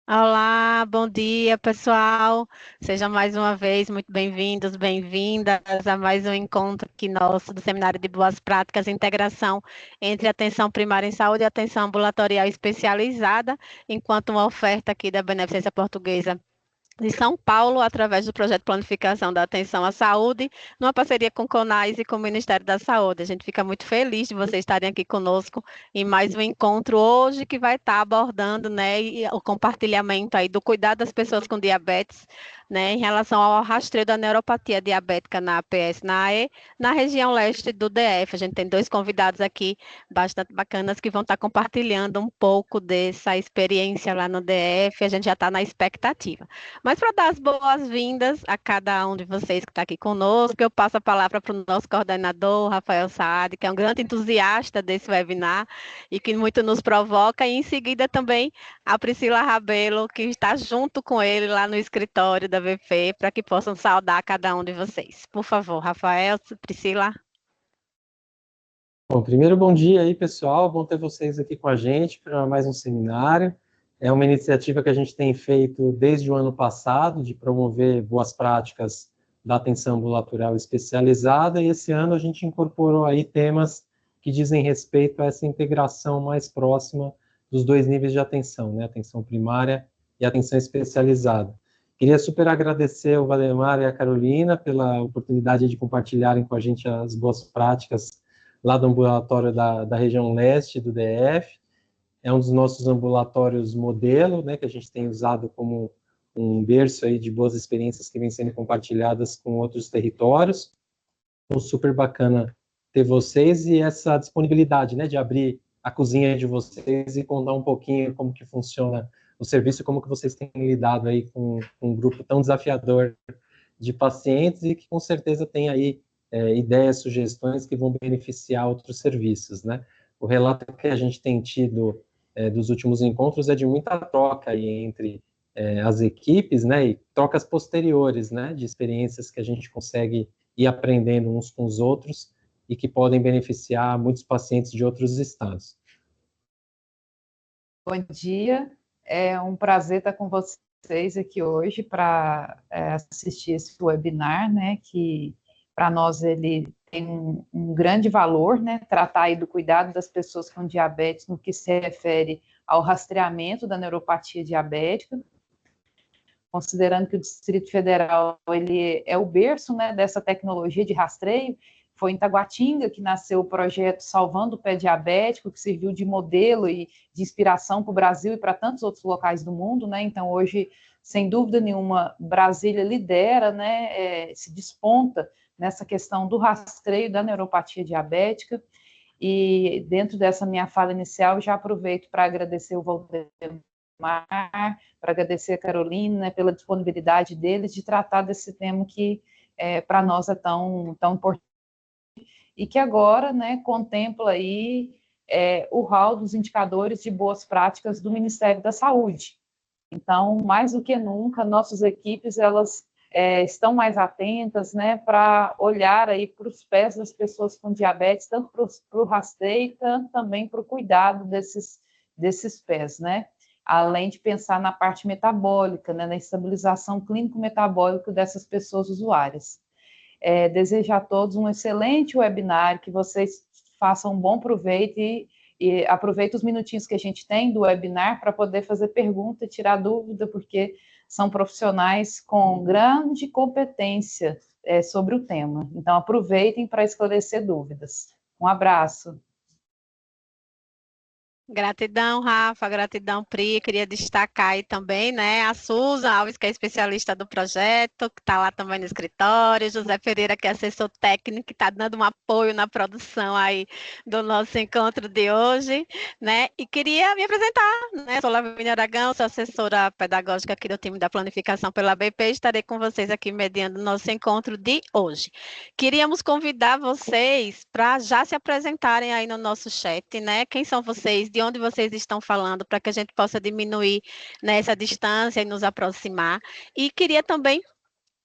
Olá, bom dia, pessoal. Sejam mais uma vez muito bem-vindos, bem-vindas a mais um encontro aqui nosso do Seminário de Boas Práticas e Integração entre atenção primária em saúde e atenção ambulatorial especializada, enquanto uma oferta aqui da Beneficência Portuguesa de São Paulo, através do projeto de planificação da atenção à saúde, numa parceria com o CONAS e com o Ministério da Saúde. A gente fica muito feliz de vocês estarem aqui conosco em mais um encontro hoje que vai estar abordando, né, o compartilhamento aí do cuidado das pessoas com diabetes, né, em relação ao rastreio da neuropatia diabética na APS, na AE, na região leste do DF. A gente tem dois convidados aqui bastante bacanas que vão estar compartilhando um pouco dessa experiência lá no DF. A gente já está na expectativa. Mas para dar as boas-vindas a cada um de vocês que está aqui conosco, eu passo a palavra para o nosso coordenador, Rafael Saad, que é um grande entusiasta desse webinar e que muito nos provoca, e em seguida também a Priscila Rabelo, que está junto com ele lá no escritório da VP, para que possam saudar cada um de vocês. Por favor, Rafael, Priscila. Bom, primeiro, bom dia aí, pessoal. Bom ter vocês aqui com a gente para mais um seminário. É uma iniciativa que a gente tem feito desde o ano passado, de promover boas práticas da atenção ambulatorial especializada, e esse ano a gente incorporou aí temas que dizem respeito a essa integração mais próxima dos dois níveis de atenção, né? Atenção primária e atenção especializada. Queria super agradecer o Valdemar e a Carolina pela oportunidade de compartilharem com a gente as boas práticas lá do ambulatório da região leste do DF. É um dos nossos ambulatórios modelo, né, que a gente tem usado como um berço aí de boas experiências que vêm sendo compartilhadas com outros territórios. Então, super bacana ter vocês e essa disponibilidade, né, de abrir a cozinha de vocês e contar um pouquinho como que funciona o serviço e como que vocês têm lidado aí com um grupo tão desafiador de pacientes e que com certeza tem aí ideias, sugestões que vão beneficiar outros serviços, né? O relato que a gente tem tido dos últimos encontros é de muita troca aí entre as equipes, né? E trocas posteriores, né? De experiências que a gente consegue ir aprendendo uns com os outros e que podem beneficiar muitos pacientes de outros estados. Bom dia, é um prazer estar com vocês aqui hoje para assistir esse webinar, né, que para nós ele tem um grande valor, né, tratar aí do cuidado das pessoas com diabetes no que se refere ao rastreamento da neuropatia diabética, considerando que o Distrito Federal ele é o berço, né, dessa tecnologia de rastreio. Foi em Taguatinga que nasceu o projeto Salvando o Pé Diabético, que serviu de modelo e de inspiração para o Brasil e para tantos outros locais do mundo, né? Então, hoje, sem dúvida nenhuma, Brasília lidera, né, se desponta nessa questão do rastreio da neuropatia diabética. E dentro dessa minha fala inicial, já aproveito para agradecer o Valdemar, para agradecer a Carolina, né, pela disponibilidade deles de tratar desse tema que para nós é tão importante e que agora, né, contempla aí o hall dos indicadores de boas práticas do Ministério da Saúde. Então, mais do que nunca, nossas equipes, elas estão mais atentas, né, para olhar aí para os pés das pessoas com diabetes, tanto para o rastreio, tanto também para o cuidado desses pés, né, além de pensar na parte metabólica, né, na estabilização clínico-metabólica dessas pessoas usuárias. Desejo a todos um excelente webinar, que vocês façam um bom proveito e aproveitem os minutinhos que a gente tem do webinar para poder fazer pergunta, tirar dúvida, porque são profissionais com grande competência sobre o tema. Então, aproveitem para esclarecer dúvidas. Um abraço. Gratidão, Rafa, gratidão, Pri. Queria destacar aí também, né, a Susan Alves, que é especialista do projeto, que está lá também no escritório, José Pereira, que é assessor técnico, que está dando um apoio na produção aí do nosso encontro de hoje, né, e queria me apresentar, né, sou Lavínia Aragão, sou assessora pedagógica aqui do time da planificação pela BP, estarei com vocês aqui mediando o nosso encontro de hoje. Queríamos convidar vocês para já se apresentarem aí no nosso chat, né, quem são vocês, de onde vocês estão falando, para que a gente possa diminuir, né, essa distância e nos aproximar. E queria também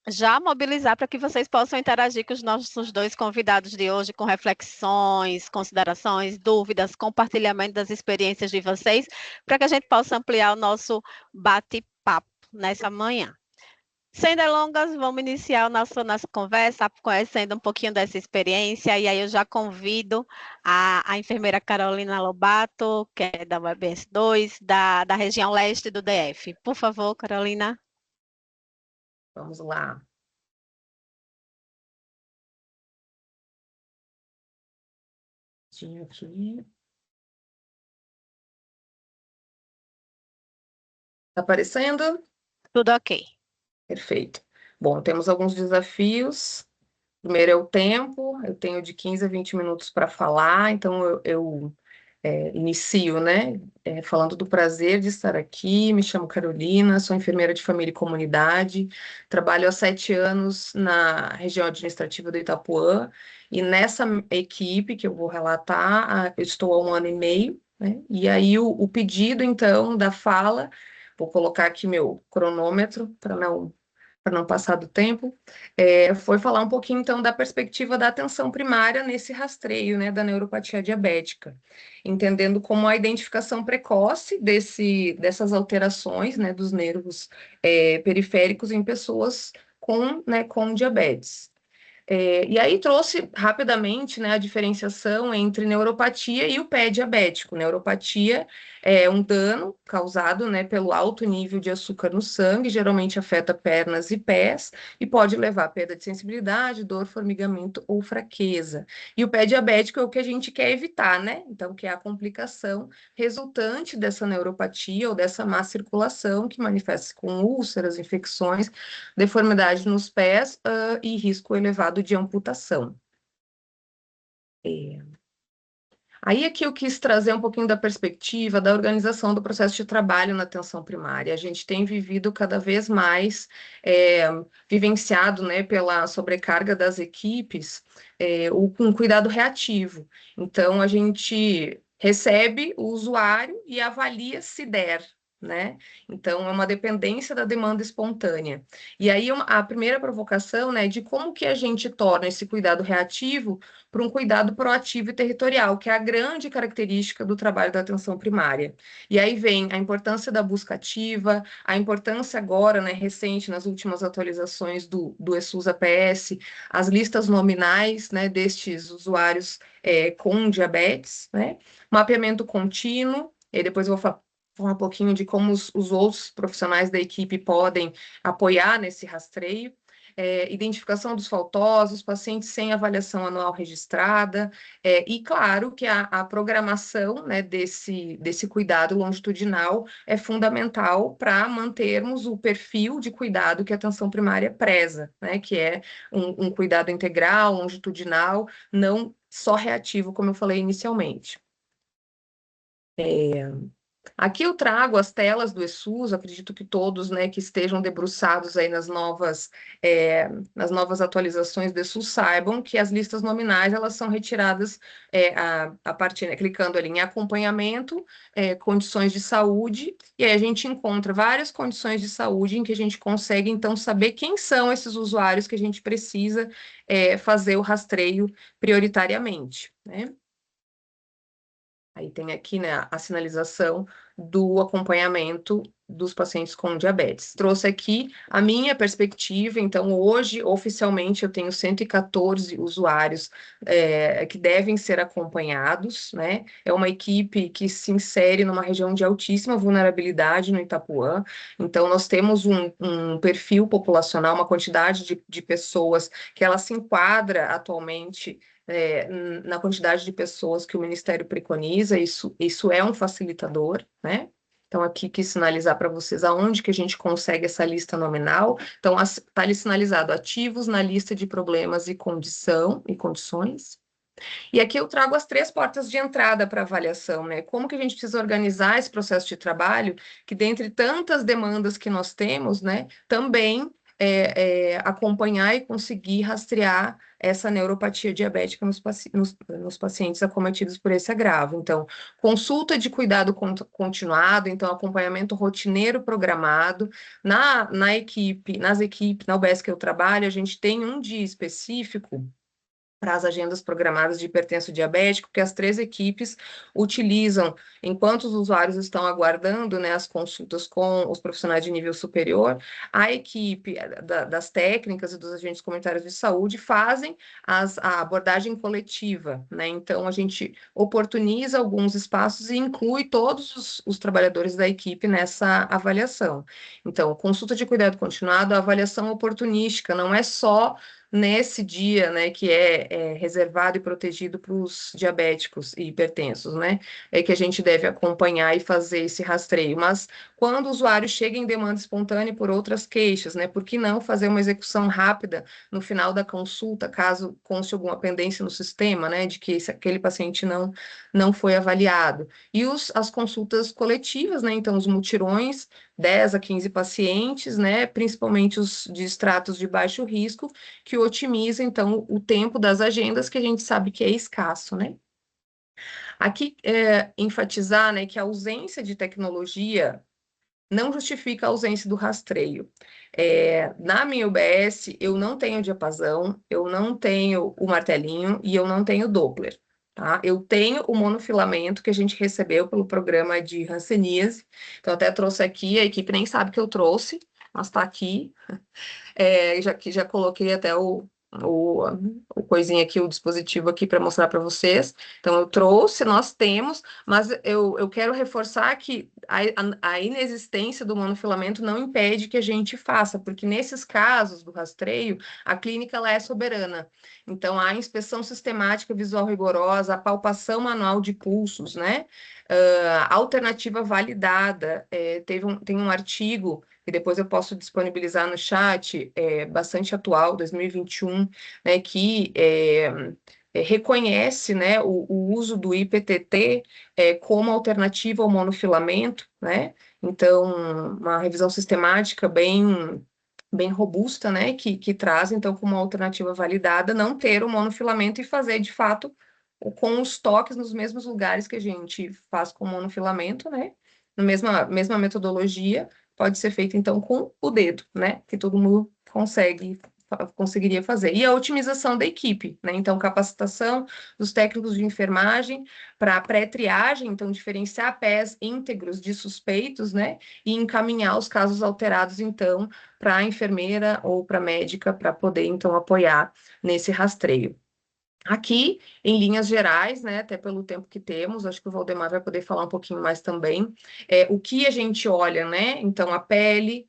já mobilizar para que vocês possam interagir com os nossos dois convidados de hoje, com reflexões, considerações, dúvidas, compartilhamento das experiências de vocês, para que a gente possa ampliar o nosso bate-papo nessa manhã. Sem delongas, vamos iniciar nossa conversa, conhecendo um pouquinho dessa experiência, e aí eu já convido a enfermeira Carolina Lobato, que é da UEBS 2, da região leste do DF. Por favor, Carolina. Vamos lá. Aqui. Tá aparecendo? Tudo ok. Perfeito. Bom, temos alguns desafios. Primeiro é o tempo, eu tenho de 15 a 20 minutos para falar, então eu inicio, né, falando do prazer de estar aqui. Me chamo Carolina, sou enfermeira de família e comunidade, trabalho há 7 anos na região administrativa do Itapuã, e nessa equipe que eu vou relatar, eu estou há 1 ano e meio, né, e aí o pedido, então, da fala, vou colocar aqui meu cronômetro para não passar do tempo, foi falar um pouquinho, então, da perspectiva da atenção primária nesse rastreio, né, da neuropatia diabética, entendendo como a identificação precoce dessas alterações, né, dos nervos periféricos em pessoas com diabetes. E aí trouxe rapidamente, né, a diferenciação entre neuropatia e o pé diabético. Neuropatia é um dano causado, né, pelo alto nível de açúcar no sangue, geralmente afeta pernas e pés, e pode levar a perda de sensibilidade, dor, formigamento ou fraqueza. E o pé diabético é o que a gente quer evitar, né? Então, que é a complicação resultante dessa neuropatia ou dessa má circulação, que manifesta-se com úlceras, infecções, deformidade nos pés e risco elevado de amputação. Aí aqui eu quis trazer um pouquinho da perspectiva da organização do processo de trabalho na atenção primária. A gente tem vivido cada vez mais, vivenciado, né, pela sobrecarga das equipes, um cuidado reativo. Então, a gente recebe o usuário e avalia se der, né? Então, é uma dependência da demanda espontânea. E aí, a primeira provocação, né, de como que a gente torna esse cuidado reativo para um cuidado proativo e territorial, que é a grande característica do trabalho da atenção primária. E aí vem a importância da busca ativa, a importância agora, né, recente, nas últimas atualizações do ESUS APS, as listas nominais, né, destes usuários com diabetes, né, mapeamento contínuo, e depois eu vou falar um pouquinho de como os outros profissionais da equipe podem apoiar nesse rastreio, identificação dos faltosos, pacientes sem avaliação anual registrada, e claro que a programação, né, desse cuidado longitudinal é fundamental para mantermos o perfil de cuidado que a atenção primária preza, né, que é um cuidado integral, longitudinal, não só reativo, como eu falei inicialmente. Aqui eu trago as telas do ESUS, acredito que todos, né, que estejam debruçados aí nas novas atualizações do ESUS saibam que as listas nominais, elas são retiradas a partir, né, clicando ali em acompanhamento, condições de saúde, e aí a gente encontra várias condições de saúde em que a gente consegue, então, saber quem são esses usuários que a gente precisa fazer o rastreio prioritariamente, né? Aí tem aqui, né, a sinalização do acompanhamento dos pacientes com diabetes. Trouxe aqui a minha perspectiva, então hoje, oficialmente, eu tenho 114 usuários que devem ser acompanhados, né? É uma equipe que se insere numa região de altíssima vulnerabilidade no Itapuã, então nós temos um perfil populacional, uma quantidade de pessoas que ela se enquadra atualmente na quantidade de pessoas que o Ministério preconiza, isso é um facilitador, né? Então, aqui quis sinalizar para vocês aonde que a gente consegue essa lista nominal. Então, está ali sinalizado ativos na lista de problemas e condições. E aqui eu trago as 3 portas de entrada para avaliação, né? Como que a gente precisa organizar esse processo de trabalho, que dentre tantas demandas que nós temos, né, também acompanhar e conseguir rastrear essa neuropatia diabética nos pacientes acometidos por esse agravo. Então, consulta de cuidado continuado, então, acompanhamento rotineiro programado. Na UBS que eu trabalho, a gente tem um dia específico para as agendas programadas de hipertenso diabético, que as 3 equipes utilizam, enquanto os usuários estão aguardando, né, as consultas com os profissionais de nível superior, a equipe das técnicas e dos agentes comunitários de saúde fazem a abordagem coletiva, né? Então, a gente oportuniza alguns espaços e inclui todos os trabalhadores da equipe nessa avaliação. Então, consulta de cuidado continuado, a avaliação oportunística, não é só nesse dia, né, que é reservado e protegido para os diabéticos e hipertensos, né, é que a gente deve acompanhar e fazer esse rastreio. Mas quando o usuário chega em demanda espontânea por outras queixas, né, por que não fazer uma execução rápida no final da consulta, caso conste alguma pendência no sistema, né, de que aquele paciente não foi avaliado. E as consultas coletivas, né, então os mutirões, 10 a 15 pacientes, né, principalmente os de estratos de baixo risco, que otimiza, então, o tempo das agendas, que a gente sabe que é escasso, né? Aqui, enfatizar, né, que a ausência de tecnologia não justifica a ausência do rastreio. Na minha UBS, eu não tenho diapasão, eu não tenho o martelinho e eu não tenho Doppler. Tá? Eu tenho o monofilamento que a gente recebeu pelo programa de hanseníase, então até trouxe aqui, a equipe nem sabe que eu trouxe, mas está aqui. Já coloquei até o coisinha aqui, o dispositivo aqui para mostrar para vocês. Então, eu trouxe, nós temos, mas eu quero reforçar que a inexistência do monofilamento não impede que a gente faça, porque nesses casos do rastreio, a clínica ela é soberana. Então, a inspeção sistemática visual rigorosa, a palpação manual de pulsos, né? Alternativa validada. Tem um artigo que depois eu posso disponibilizar no chat, bastante atual, 2021, né, que reconhece, né, o uso do IPTT como alternativa ao monofilamento, né? Então, uma revisão sistemática bem robusta, né, que traz, então, como alternativa validada, não ter o monofilamento e fazer, de fato, com os toques nos mesmos lugares que a gente faz com o monofilamento, né, na mesma metodologia, pode ser feito, então, com o dedo, né, que todo mundo conseguiria fazer. E a otimização da equipe, né, então, capacitação dos técnicos de enfermagem para pré-triagem, então, diferenciar pés íntegros de suspeitos, né, e encaminhar os casos alterados, então, para a enfermeira ou para a médica, para poder, então, apoiar nesse rastreio. Aqui, em linhas gerais, né, até pelo tempo que temos, acho que o Valdemar vai poder falar um pouquinho mais também, o que a gente olha, né, então a pele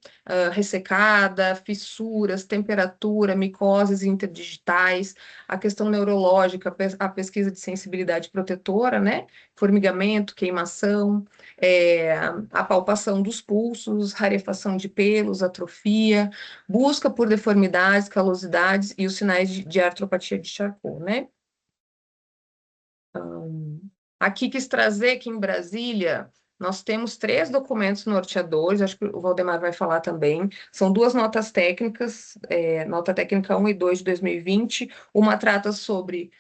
ressecada, fissuras, temperatura, micoses interdigitais, a questão neurológica, a pesquisa de sensibilidade protetora, né, formigamento, queimação, a palpação dos pulsos, rarefação de pelos, atrofia, busca por deformidades, calosidades e os sinais de artropatia de Charcot, né? Aqui quis trazer que em Brasília nós temos 3 documentos norteadores, acho que o Valdemar vai falar também, são 2 notas técnicas, nota técnica 1 e 2 de 2020, uma trata sobre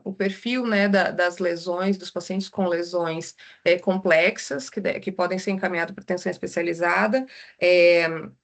o perfil, né, das lesões, dos pacientes com lesões complexas, que podem ser encaminhados para atenção especializada,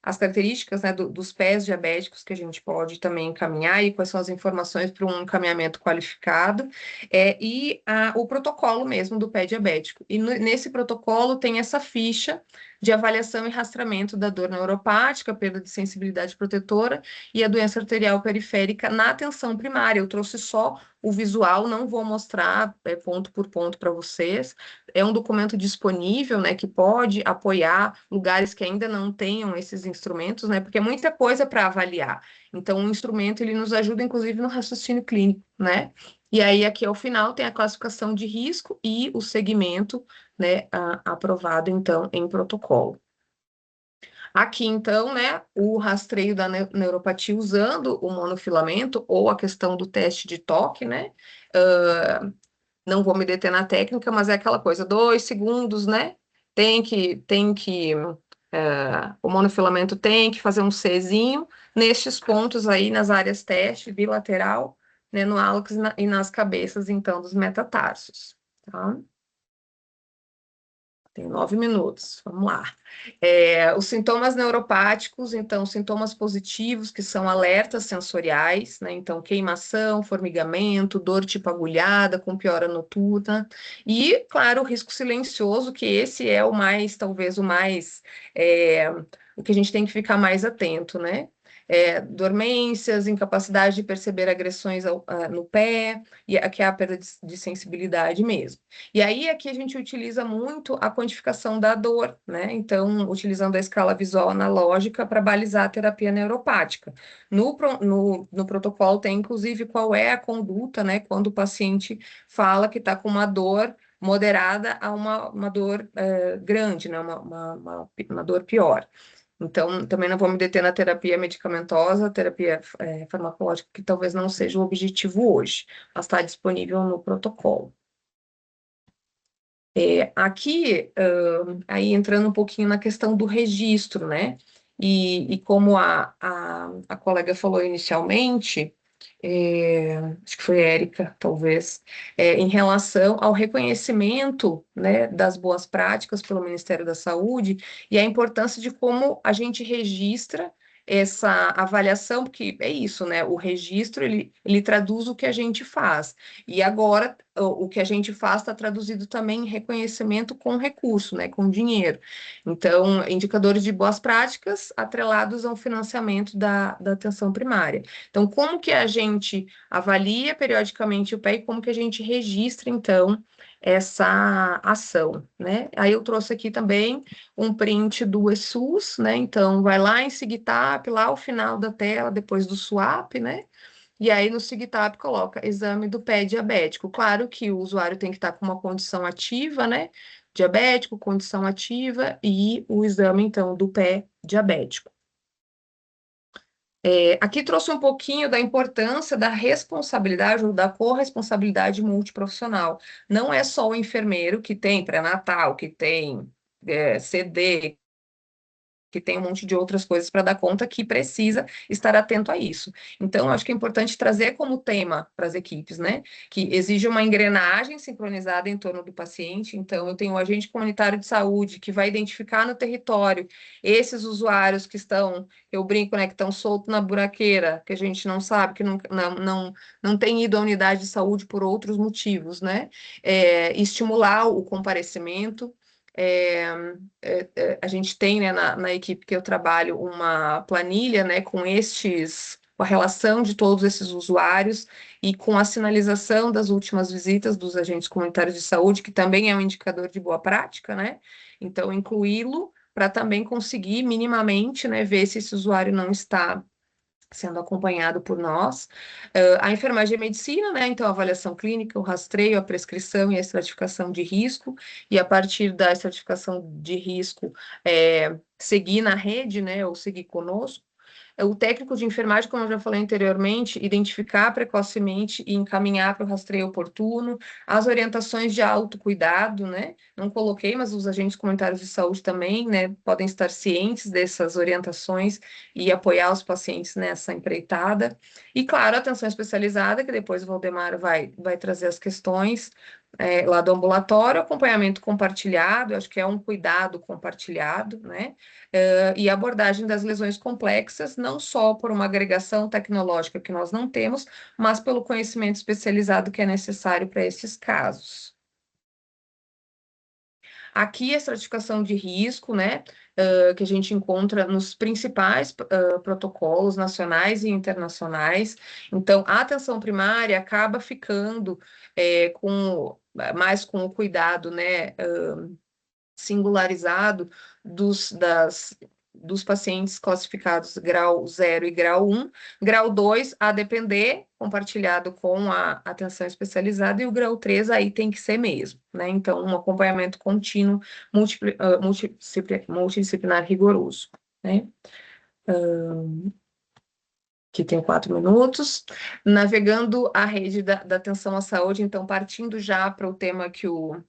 as características, né, dos pés diabéticos que a gente pode também encaminhar e quais são as informações para um encaminhamento qualificado, e o protocolo mesmo do pé diabético. E nesse protocolo tem essa ficha de avaliação e rastreamento da dor neuropática, perda de sensibilidade protetora e a doença arterial periférica na atenção primária. Eu trouxe só o visual, não vou mostrar ponto por ponto para vocês. É um documento disponível, né, que pode apoiar lugares que ainda não tenham esses instrumentos, né, porque é muita coisa para avaliar. Então, o instrumento, ele nos ajuda, inclusive, no raciocínio clínico, né? E aí, aqui ao final, tem a classificação de risco e o segmento, né, aprovado, então, em protocolo. Aqui, então, né, o rastreio da neuropatia usando o monofilamento ou a questão do teste de toque, né? Não vou me deter na técnica, mas é aquela coisa, 2 segundos, né? Tem que o monofilamento tem que fazer um Czinho nestes pontos aí, nas áreas teste, bilateral, né, no hálux e nas cabeças, então, dos metatarsos, tá? Tem 9 minutos, vamos lá. Os sintomas neuropáticos, então, sintomas positivos, que são alertas sensoriais, né? Então, queimação, formigamento, dor tipo agulhada, com piora noturna. E, claro, o risco silencioso, que esse é o mais, talvez, o que a gente tem que ficar mais atento, né? Dormências, incapacidade de perceber agressões no pé, e aqui é a perda de sensibilidade mesmo. E aí aqui a gente utiliza muito a quantificação da dor, né? Então, utilizando a escala visual analógica para balizar a terapia neuropática. No protocolo tem, inclusive, qual é a conduta, né? Quando o paciente fala que está com uma dor moderada a uma dor grande, né? Uma dor pior. Então, também não vou me deter na terapia medicamentosa, terapia farmacológica, que talvez não seja o objetivo hoje, mas está disponível no protocolo. Aqui, aí entrando um pouquinho na questão do registro, né? E como a colega falou inicialmente, acho que foi Érica, talvez, em relação ao reconhecimento, né, das boas práticas pelo Ministério da Saúde e a importância de como a gente registra essa avaliação, porque é isso, né? O registro, ele traduz o que a gente faz. E agora, o que a gente faz está traduzido também em reconhecimento com recurso, né? Com dinheiro. Então, indicadores de boas práticas atrelados ao financiamento da atenção primária. Então, como que a gente avalia periodicamente o pé e como que a gente registra, então, essa ação, né? Aí eu trouxe aqui também um print do ESUS, né? Então, vai lá em SIGTAP, lá ao final da tela, depois do SWAP, né? E aí no SIGTAP coloca exame do pé diabético. Claro que o usuário tem que estar com uma condição ativa, né? Diabético, condição ativa e o exame, então, do pé diabético. Aqui trouxe um pouquinho da importância da responsabilidade ou da corresponsabilidade multiprofissional. Não é só o enfermeiro que tem pré-natal, que tem CD, que tem um monte de outras coisas para dar conta, que precisa estar atento a isso. Então, acho que é importante trazer como tema para as equipes, né? Que exige uma engrenagem sincronizada em torno do paciente. Então, eu tenho um agente comunitário de saúde que vai identificar no território esses usuários que estão, eu brinco, né, que estão soltos na buraqueira, que a gente não sabe, que não tem ido à unidade de saúde por outros motivos, né? Estimular o comparecimento. A gente tem, né, na equipe que eu trabalho uma planilha, né, com a relação de todos esses usuários e com a sinalização das últimas visitas dos agentes comunitários de saúde, que também é um indicador de boa prática, né? Então, incluí-lo para também conseguir minimamente, né, ver se esse usuário não está sendo acompanhado por nós. A enfermagem e medicina, né? Então, a avaliação clínica, o rastreio, a prescrição e a estratificação de risco, e a partir da estratificação de risco, seguir na rede, né? Ou seguir conosco. O técnico de enfermagem, como eu já falei anteriormente, identificar precocemente e encaminhar para o rastreio oportuno, as orientações de autocuidado, né? Não coloquei, mas os agentes comunitários de saúde também, né, podem estar cientes dessas orientações e apoiar os pacientes nessa empreitada. E, claro, a atenção especializada, que depois o Valdemar vai trazer as questões lá do ambulatório, acompanhamento compartilhado, acho que é um cuidado compartilhado, né? E abordagem das lesões complexas, não só por uma agregação tecnológica que nós não temos, mas pelo conhecimento especializado que é necessário para esses casos. Aqui a estratificação de risco, né, que a gente encontra nos principais protocolos nacionais e internacionais. Então, a atenção primária acaba ficando mais com o cuidado, né, singularizado dos pacientes classificados grau 0 e grau 1, grau 2 a depender, compartilhado com a atenção especializada, e o grau 3 aí tem que ser mesmo, né? Então, um acompanhamento contínuo, multidisciplinar rigoroso, né? Que tem 4 minutos, navegando a rede da atenção à saúde, então partindo já para o tema que o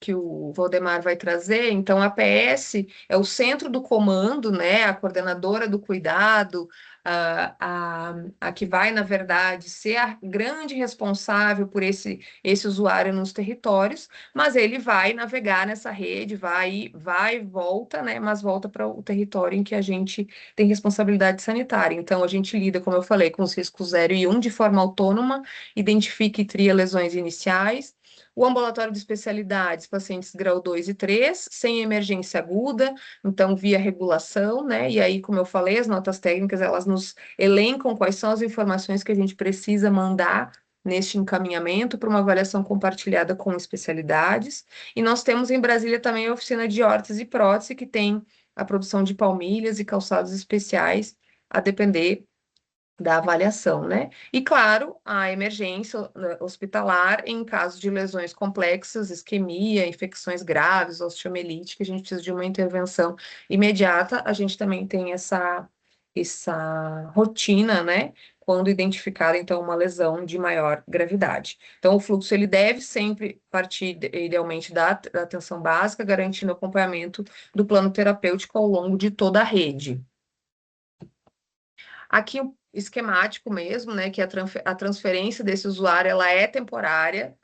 que o Valdemar vai trazer, então a PS é o centro do comando, né, a coordenadora do cuidado, a que vai, na verdade, ser a grande responsável por esse usuário nos territórios, mas ele vai navegar nessa rede, vai e volta, né, mas volta para o território em que a gente tem responsabilidade sanitária. Então, a gente lida, como eu falei, com os riscos 0 e 1 de forma autônoma, identifica e tria lesões iniciais. O ambulatório de especialidades, pacientes grau 2 e 3, sem emergência aguda, então via regulação, né? E aí, como eu falei, as notas técnicas, elas nos elencam quais são as informações que a gente precisa mandar neste encaminhamento para uma avaliação compartilhada com especialidades. E nós temos em Brasília também a oficina de órtese e prótese, que tem a produção de palmilhas e calçados especiais, a depender da avaliação, né? E, claro, a emergência hospitalar em caso de lesões complexas, isquemia, infecções graves, osteomielite, que a gente precisa de uma intervenção imediata. A gente também tem essa rotina, né? Quando identificada, então, uma lesão de maior gravidade. Então, o fluxo, ele deve sempre partir, idealmente, da atenção básica, garantindo o acompanhamento do plano terapêutico ao longo de toda a rede. Aqui o esquemático mesmo, né, que a transferência desse usuário, ela é temporária,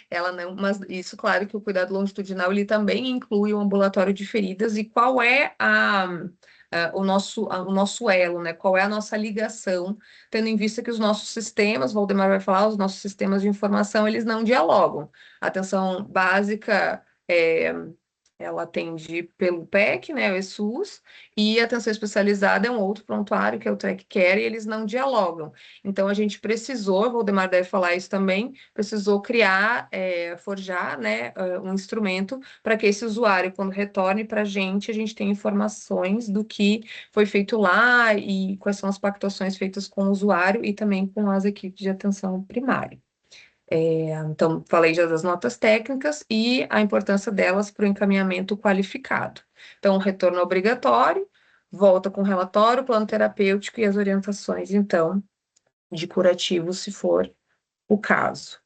ela não, mas isso, claro, que o cuidado longitudinal, ele também inclui o ambulatório de feridas, e qual é o nosso elo, né, qual é a nossa ligação, tendo em vista que os nossos sistemas, Valdemar vai falar, os nossos sistemas de informação, eles não dialogam. A atenção básica ela atende pelo PEC, né, o ESUS, e a atenção especializada é um outro prontuário, que é o Track Care, e eles não dialogam. Então, a gente precisou, o Valdemar deve falar isso também, precisou criar, forjar, né, um instrumento para que esse usuário, quando retorne para a gente tenha informações do que foi feito lá e quais são as pactuações feitas com o usuário e também com as equipes de atenção primária. Então, falei já das notas técnicas e a importância delas para o encaminhamento qualificado. Então, o retorno obrigatório, volta com relatório, plano terapêutico e as orientações, então, de curativo, se for o caso.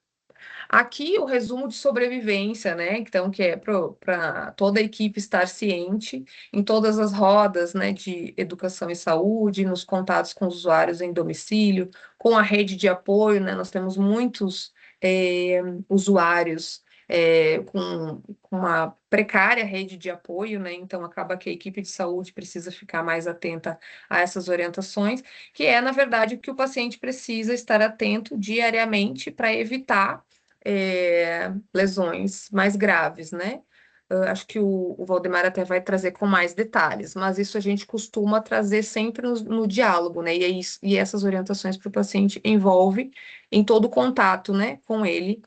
Aqui o resumo de sobrevivência, né? Então, que é para toda a equipe estar ciente em todas as rodas, né, de educação e saúde, nos contatos com os usuários em domicílio, com a rede de apoio, né? Nós temos muitos usuários com uma precária rede de apoio, né? Então, acaba que a equipe de saúde precisa ficar mais atenta a essas orientações, que é, na verdade, o que o paciente precisa estar atento diariamente para evitar lesões mais graves, né? Eu acho que o Valdemar até vai trazer com mais detalhes, mas isso a gente costuma trazer sempre no diálogo, né? E essas orientações para o paciente envolve em todo o contato, né, com ele,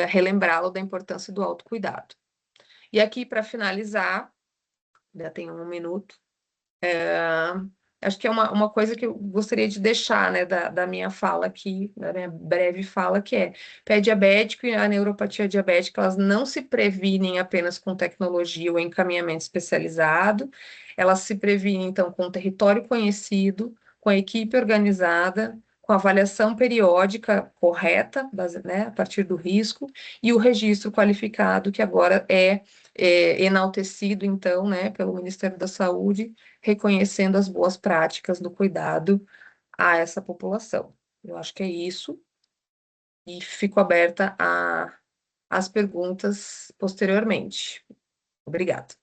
relembrá-lo da importância do autocuidado. E aqui, para finalizar, ainda tenho 1 minuto, acho que é uma coisa que eu gostaria de deixar, né, da minha fala aqui, da minha breve fala, que é: pé diabético e a neuropatia diabética, elas não se previnem apenas com tecnologia ou encaminhamento especializado, elas se previnem, então, com o território conhecido, com a equipe organizada, com a avaliação periódica correta, né, a partir do risco, e o registro qualificado, que agora é enaltecido, então, né, pelo Ministério da Saúde, reconhecendo as boas práticas do cuidado a essa população. Eu acho que é isso, e fico aberta às perguntas posteriormente. Obrigada.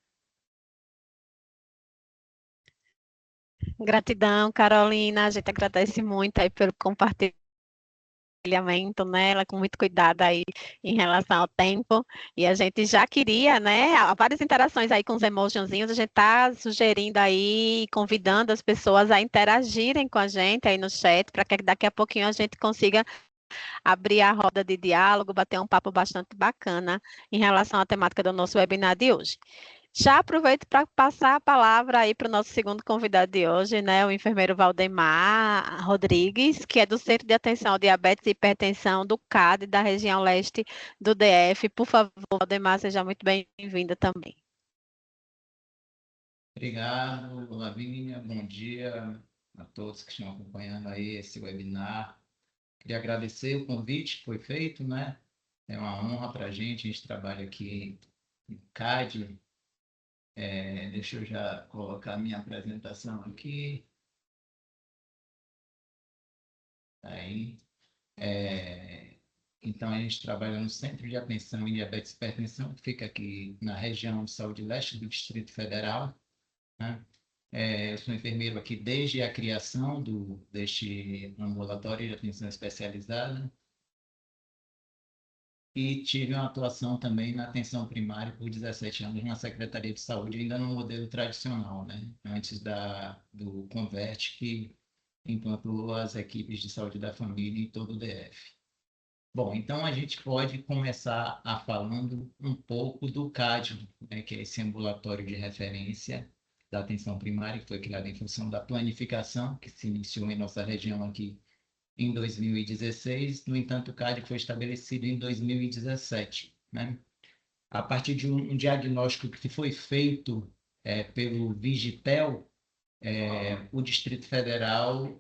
Gratidão, Carolina. A gente agradece muito aí pelo compartilhamento, né? Ela com muito cuidado aí em relação ao tempo. E a gente já queria, né? Há várias interações aí com os emojizinhos. A gente está sugerindo aí, convidando as pessoas a interagirem com a gente aí no chat, para que daqui a pouquinho a gente consiga abrir a roda de diálogo, bater um papo bastante bacana em relação à temática do nosso webinar de hoje. Já aproveito para passar a palavra aí para o nosso segundo convidado de hoje, né, o enfermeiro Valdemar Rodrigues, que é do Centro de Atenção ao Diabetes e Hipertensão do CAD, da região leste do DF. Por favor, Valdemar, seja muito bem-vinda também. Obrigado, Lavínia. Bom dia a todos que estão acompanhando aí esse webinar. Queria agradecer o convite que foi feito, né? É uma honra para a gente trabalha aqui no CAD. Deixa eu já colocar a minha apresentação aqui. Aí. Então, a gente trabalha no Centro de Atenção em Diabetes e Hipertensão, que fica aqui na região de Saúde Leste do Distrito Federal, né? Eu sou enfermeiro aqui desde a criação deste ambulatório de atenção especializada e tive uma atuação também na atenção primária por 17 anos na Secretaria de Saúde, ainda no modelo tradicional, né? Antes do Converte, que implantou as equipes de saúde da família em todo o DF. Bom, então a gente pode começar falando um pouco do CAD, né, que é esse ambulatório de referência da atenção primária, que foi criado em função da planificação, que se iniciou em nossa região aqui em 2016. No entanto, o CAD foi estabelecido em 2017, né? A partir de um diagnóstico que foi feito pelo Vigitel, o Distrito Federal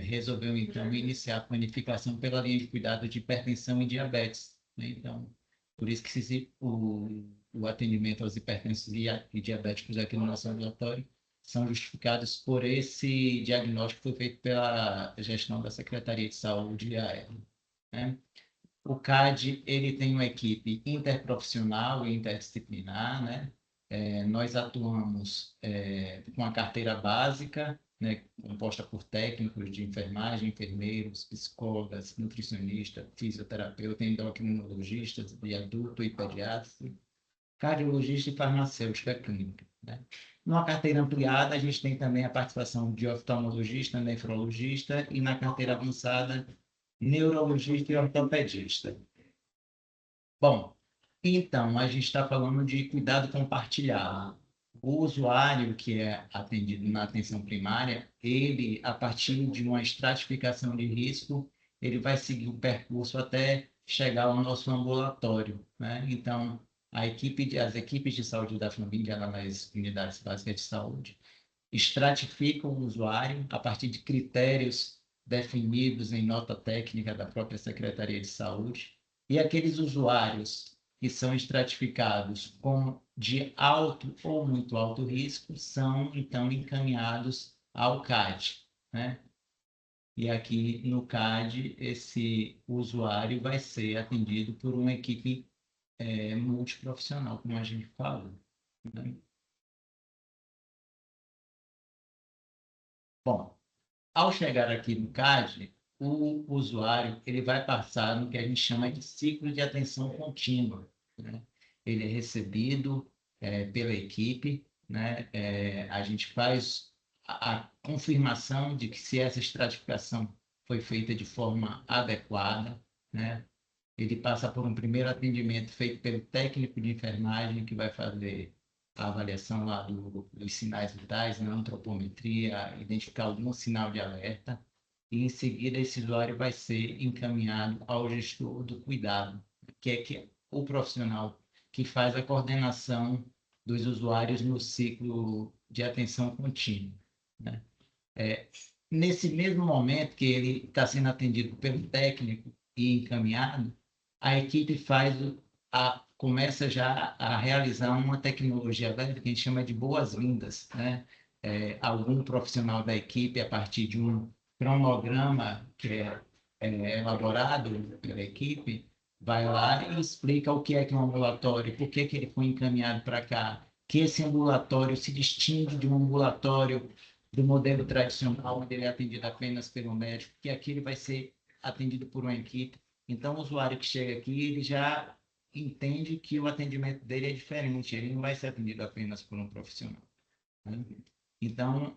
resolveu, então, iniciar a planificação pela linha de cuidado de hipertensão e diabetes, né? Então, por isso que o atendimento aos hipertensos e diabéticos aqui no nosso ambulatório são justificados por esse diagnóstico que foi feito pela gestão da Secretaria de Saúde AR, né? O CAD, ele tem uma equipe interprofissional e interdisciplinar, né? Nós atuamos com a carteira básica, né, composta por técnicos de enfermagem, enfermeiros, psicólogas, nutricionistas, fisioterapeuta, endocrinologistas de adulto e pediatra, cardiologista e farmacêutica clínica, né? Numa carteira ampliada, a gente tem também a participação de oftalmologista, nefrologista e na carteira avançada, neurologista e ortopedista. Bom, então, a gente está falando de cuidado compartilhado. O usuário que é atendido na atenção primária, ele, a partir de uma estratificação de risco, ele vai seguir o percurso até chegar ao nosso ambulatório, né? Então, as equipes de saúde da família nas unidades básicas de saúde estratificam o usuário a partir de critérios definidos em nota técnica da própria Secretaria de Saúde, e aqueles usuários que são estratificados de alto ou muito alto risco são, então, encaminhados ao CAD, né? E aqui no CAD, esse usuário vai ser atendido por uma equipe multiprofissional, como a gente falou, né? Bom, ao chegar aqui no CAD, o usuário ele vai passar no que a gente chama de ciclo de atenção contínua, né? Ele é recebido pela equipe, né? A gente faz a confirmação de que se essa estratificação foi feita de forma adequada, né? Ele passa por um primeiro atendimento feito pelo técnico de enfermagem, que vai fazer a avaliação lá dos sinais vitais, na antropometria, identificar algum sinal de alerta, e em seguida esse usuário vai ser encaminhado ao gestor do cuidado, que é o profissional que faz a coordenação dos usuários no ciclo de atenção contínua, né? Nesse mesmo momento que ele está sendo atendido pelo técnico e encaminhado, a equipe começa já a realizar uma tecnologia leve que a gente chama de boas-vindas, né? Algum profissional da equipe, a partir de um cronograma que é elaborado pela equipe, vai lá e explica o que é um ambulatório, por que ele foi encaminhado para cá, que esse ambulatório se distingue de um ambulatório do modelo tradicional, onde ele é atendido apenas pelo médico, que aqui ele vai ser atendido por uma equipe. Então, o usuário que chega aqui, ele já entende que o atendimento dele é diferente, ele não vai ser atendido apenas por um profissional, né? Então,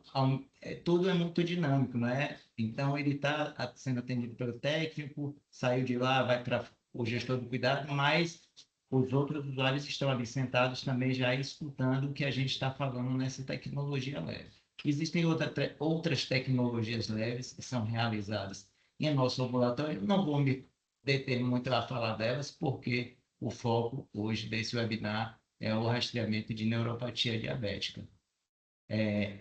tudo é muito dinâmico, não é? Então, ele está sendo atendido pelo técnico, saiu de lá, vai para o gestor do cuidado, mas os outros usuários estão ali sentados também já escutando o que a gente está falando nessa tecnologia leve. Existem outras tecnologias leves que são realizadas em nosso ambulatório. Não vou me deter muito a falar delas, porque o foco hoje desse webinar é o rastreamento de neuropatia diabética.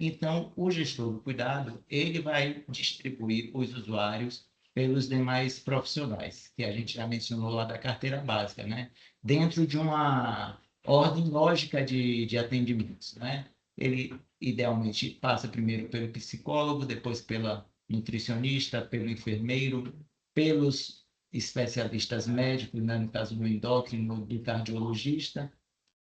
Então, o gestor do cuidado, ele vai distribuir os usuários pelos demais profissionais, que a gente já mencionou lá da carteira básica, né? Dentro de uma ordem lógica de atendimentos, né? Ele, idealmente, passa primeiro pelo psicólogo, depois pela nutricionista, pelo enfermeiro, pelos especialistas médicos, né? No caso do endócrino, do cardiologista,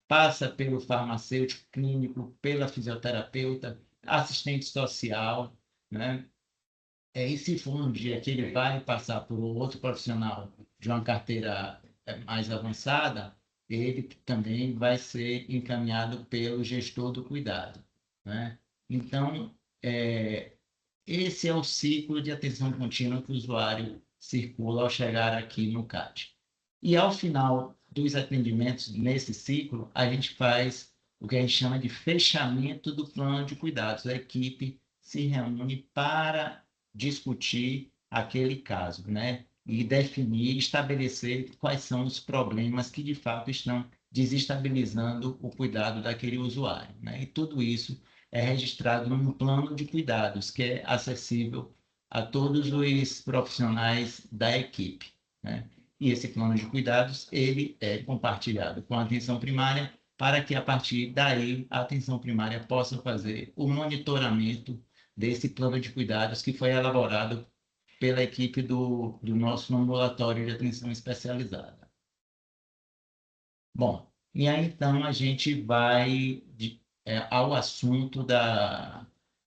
passa pelo farmacêutico clínico, pela fisioterapeuta, assistente social, né? E se for um dia que ele vai passar por um outro profissional de uma carteira mais avançada, ele também vai ser encaminhado pelo gestor do cuidado, né? Então, esse é o ciclo de atenção contínua que o usuário circula ao chegar aqui no CAT. E ao final dos atendimentos nesse ciclo, a gente faz o que a gente chama de fechamento do plano de cuidados. A equipe se reúne para discutir aquele caso, né? E definir, estabelecer quais são os problemas que de fato estão desestabilizando o cuidado daquele usuário, né? E tudo isso é registrado num plano de cuidados que é acessível a todos os profissionais da equipe, né? E esse plano de cuidados, ele é compartilhado com a atenção primária para que, a partir daí, a atenção primária possa fazer o monitoramento desse plano de cuidados que foi elaborado pela equipe do nosso ambulatório de atenção especializada. Bom, e aí, então, a gente vai ao assunto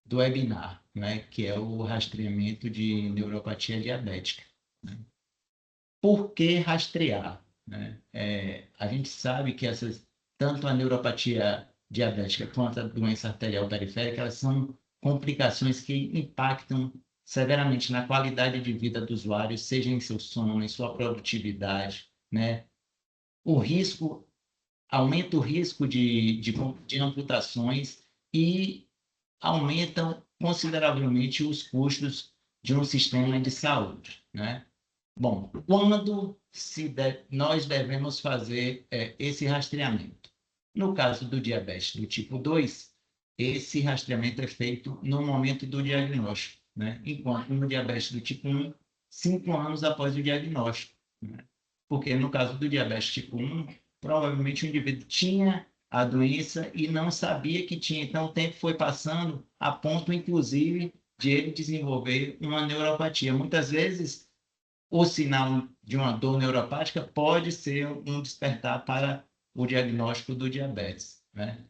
do webinar, né, que é o rastreamento de neuropatia diabética, né? Por que rastrear, né? A gente sabe que tanto a neuropatia diabética quanto a doença arterial periférica, elas são complicações que impactam severamente na qualidade de vida do usuário, seja em seu sono, em sua produtividade, né? O risco aumenta o risco de amputações e aumentam consideravelmente os custos de um sistema de saúde, né? Bom, quando nós devemos fazer esse rastreamento? No caso do diabetes do tipo 2, esse rastreamento é feito no momento do diagnóstico, né? Enquanto no diabetes do tipo 1, 5 anos após o diagnóstico, né? Porque no caso do diabetes tipo 1, provavelmente o indivíduo tinha a doença e não sabia que tinha. Então, o tempo foi passando a ponto, inclusive, de ele desenvolver uma neuropatia. Muitas vezes, o sinal de uma dor neuropática pode ser um despertar para o diagnóstico do diabetes, né?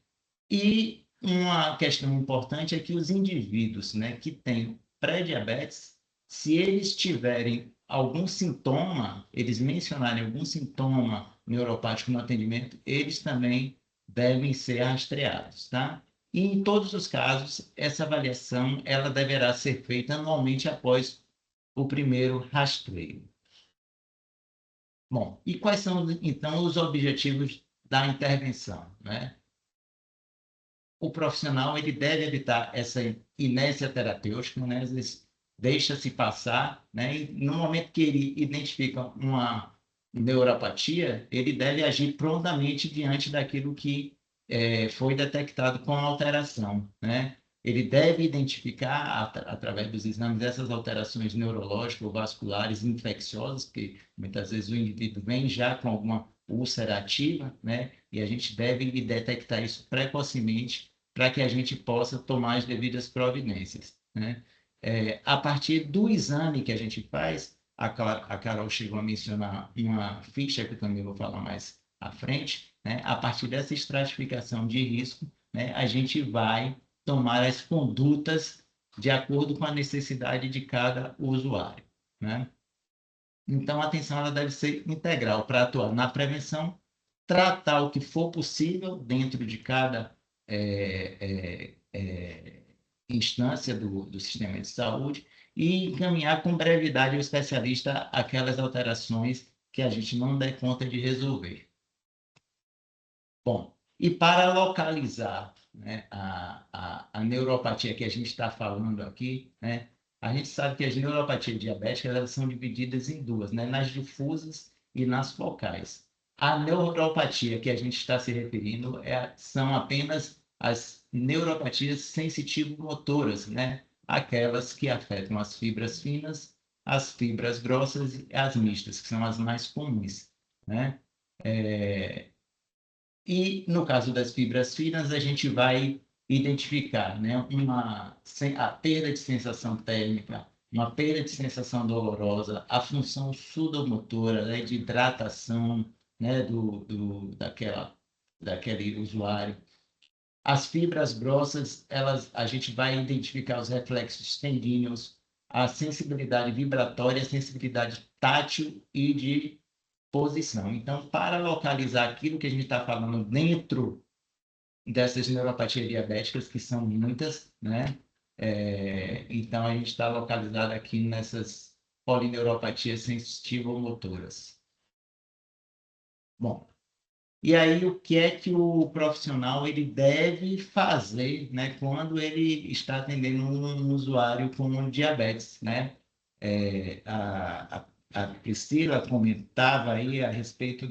E uma questão importante é que os indivíduos, né, que têm pré-diabetes, se eles tiverem algum sintoma, eles mencionarem algum sintoma neuropático no atendimento, eles também devem ser rastreados, tá? E em todos os casos, essa avaliação ela deverá ser feita anualmente após o primeiro rastreio. Bom, e quais são, então, os objetivos da intervenção, né? O profissional ele deve evitar essa inércia terapêutica, né? Às vezes deixa-se passar, né? E no momento que ele identifica uma neuropatia, ele deve agir prontamente diante daquilo que foi detectado com alteração, né? Ele deve identificar, através dos exames, essas alterações neurológicas ou vasculares infecciosas, que muitas vezes o indivíduo vem já com alguma úlcera ativa, né? E a gente deve detectar isso precocemente para que a gente possa tomar as devidas providências, né? A partir do exame que a gente faz, a Carol chegou a mencionar uma ficha que eu também vou falar mais à frente, né? A partir dessa estratificação de risco, né, a gente vai tomar as condutas de acordo com a necessidade de cada usuário, né? Então, a atenção ela deve ser integral para atuar na prevenção, tratar o que for possível dentro de cada instância do sistema de saúde e encaminhar com brevidade ao especialista aquelas alterações que a gente não der conta de resolver. Bom, e para localizar, né, a neuropatia que a gente está falando aqui, né, a gente sabe que as neuropatias diabéticas elas são divididas em duas, né, nas difusas e nas focais. A neuropatia que a gente está se referindo são apenas as neuropatias sensitivo-motoras, né, aquelas que afetam as fibras finas as fibras grossas e as mistas, que são as mais comuns, né? E no caso das fibras finas, a gente vai identificar, né, a perda de sensação térmica, uma perda de sensação dolorosa, a função sudomotora, né, de hidratação, né, daquele usuário. As fibras grossas, a gente vai identificar os reflexos tendíneos, a sensibilidade vibratória, a sensibilidade tátil e de posição. Então, para localizar aquilo que a gente está falando dentro dessas neuropatias diabéticas, que são muitas, né? Então, a gente está localizado aqui nessas polineuropatias sensitivo-motoras. Bom, e aí o que é que o profissional ele deve fazer, né, quando ele está atendendo um usuário com diabetes, né? A Priscila comentava aí a respeito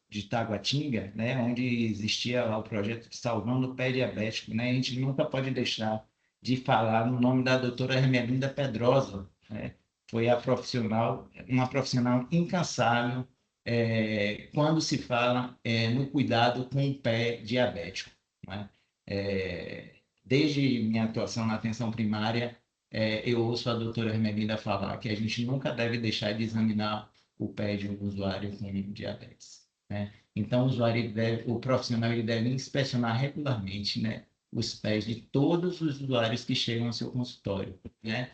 de Taguatinga, né, onde existia lá o projeto de Salvando o Pé Diabético, né? A gente nunca pode deixar de falar no nome da doutora Hermelinda Pedrosa, né? Foi uma profissional incansável quando se fala no cuidado com o pé diabético, né? Desde minha atuação na atenção primária, eu ouço a doutora Hermelinda falar que a gente nunca deve deixar de examinar o pé de um usuário com diabetes, né? Então, o profissional ele deve inspecionar regularmente, né, os pés de todos os usuários que chegam ao seu consultório, né?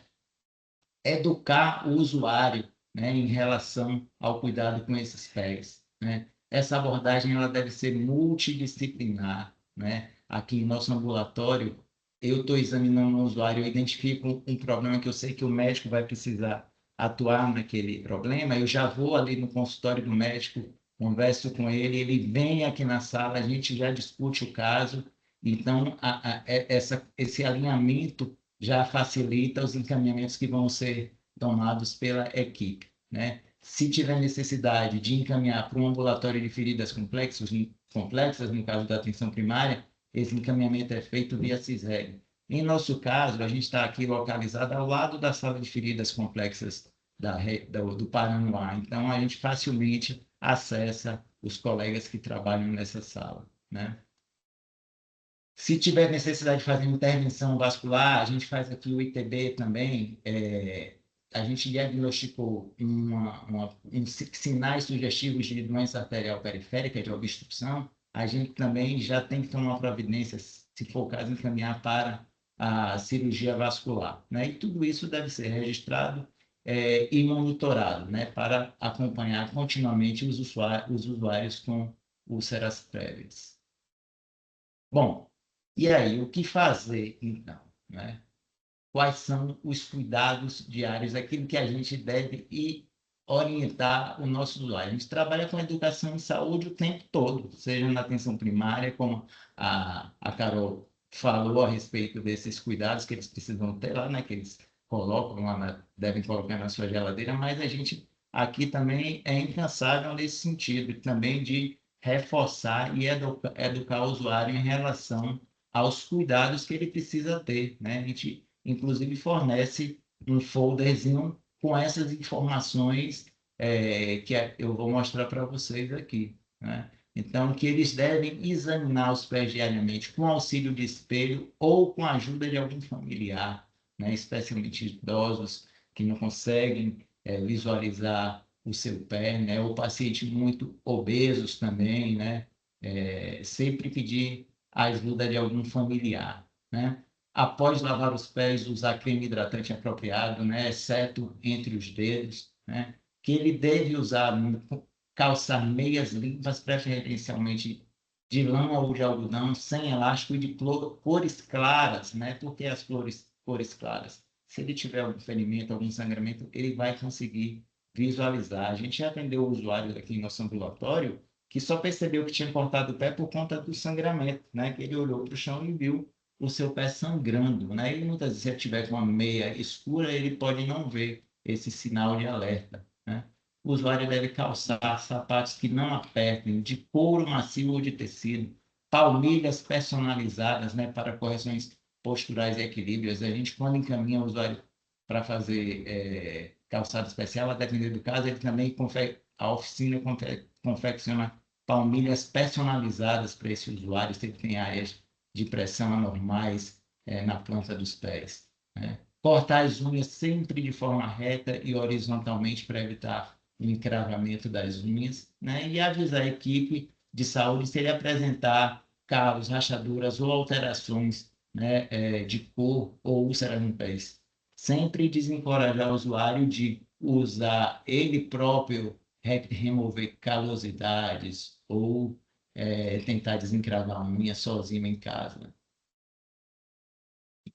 Educar o usuário, né, em relação ao cuidado com esses pés, né? Essa abordagem ela deve ser multidisciplinar, né? Aqui em nosso ambulatório, eu estou examinando um usuário, eu identifico um problema que eu sei que o médico vai precisar atuar naquele problema, eu já vou ali no consultório do médico, converso com ele, ele vem aqui na sala, a gente já discute o caso, então esse alinhamento já facilita os encaminhamentos que vão ser tomados pela equipe, né? Se tiver necessidade de encaminhar para um ambulatório de feridas complexas, no caso da atenção primária, esse encaminhamento é feito via CISREG. Em nosso caso, a gente está aqui localizado ao lado da sala de feridas complexas do Paranoá, então a gente facilmente acessa os colegas que trabalham nessa sala, né? Se tiver necessidade de fazer intervenção vascular, a gente faz aqui o ITB também. A gente diagnosticou sinais sugestivos de doença arterial periférica, de obstrução. A gente também já tem que tomar providência, se for o caso, encaminhar para a cirurgia vascular, né? E tudo isso deve ser registrado e monitorado, né, para acompanhar continuamente os usuários com úlceras prévias. Bom, e aí, o que fazer, então, né? Quais são os cuidados diários, aquilo que a gente deve orientar o nosso usuário? A gente trabalha com educação em saúde o tempo todo, seja na atenção primária, como a Carol falou a respeito desses cuidados que eles precisam ter lá, né? Que eles colocam lá, devem colocar na sua geladeira, mas a gente aqui também é incansável nesse sentido, também de reforçar e educar o usuário em relação aos cuidados que ele precisa ter, né? A gente, inclusive, fornece um folderzinho com essas informações que eu vou mostrar para vocês aqui, né? Então, que eles devem examinar os pés diariamente com auxílio de espelho ou com a ajuda de algum familiar, né? Especialmente idosos que não conseguem visualizar o seu pé, né? Ou pacientes muito obesos também, né? Sempre pedir a ajuda de algum familiar, né? Após lavar os pés, usar creme hidratante apropriado, né? Exceto entre os dedos, né? Que ele deve calçar meias limpas, preferencialmente de lã ou de algodão, sem elástico e de cores claras, né? Porque as cores claras, se ele tiver algum ferimento, algum sangramento, ele vai conseguir visualizar. A gente já atendeu usuários aqui em nosso ambulatório que só percebeu que tinha cortado o pé por conta do sangramento, né? Que ele olhou para o chão e viu o seu pé sangrando, né? E muitas vezes, se ele tiver com uma meia escura, ele pode não ver esse sinal de alerta, né? O usuário deve calçar sapatos que não apertem, de couro macio ou de tecido, palmilhas personalizadas, né? Para correções posturais e equilíbrios. A gente, quando encaminha o usuário para fazer calçado especial, a depender do caso, ele também a oficina confecciona palmilhas personalizadas para esse usuário, se ele tem áreas de pressão anormais na planta dos pés, né? Cortar as unhas sempre de forma reta e horizontalmente para evitar o encravamento das unhas, né? E avisar a equipe de saúde se ele apresentar calos, rachaduras ou alterações, né, de cor ou úlcera no pés. Sempre desencorajar o usuário de usar ele próprio, remover calosidades ou tentar desencravar a unha sozinho em casa.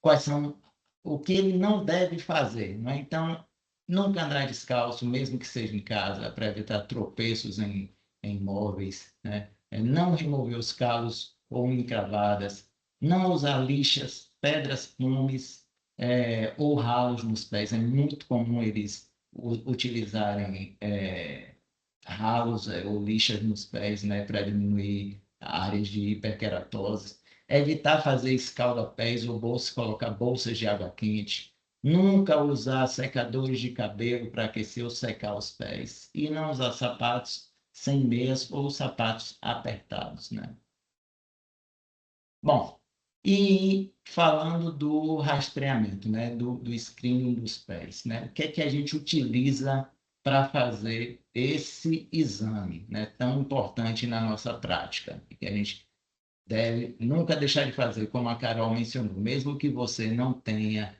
Quais são o que ele não deve fazer, não é? Então, nunca andar descalço, mesmo que seja em casa, para evitar tropeços em móveis, né? Não remover os calos ou encravadas, não usar lixas, pedras, plumes, ou ralos nos pés. É muito comum eles utilizarem ralos ou lixas nos pés, né, para diminuir áreas de hiperkeratose. Evitar fazer escalda-pés ou colocar bolsas de água quente. Nunca usar secadores de cabelo para aquecer ou secar os pés. E não usar sapatos sem meias ou sapatos apertados, né? Bom, e falando do rastreamento, né, do screening dos pés, né? O que é que a gente utiliza para fazer esse exame, né, tão importante na nossa prática, que a gente deve nunca deixar de fazer, como a Carol mencionou, mesmo que você não tenha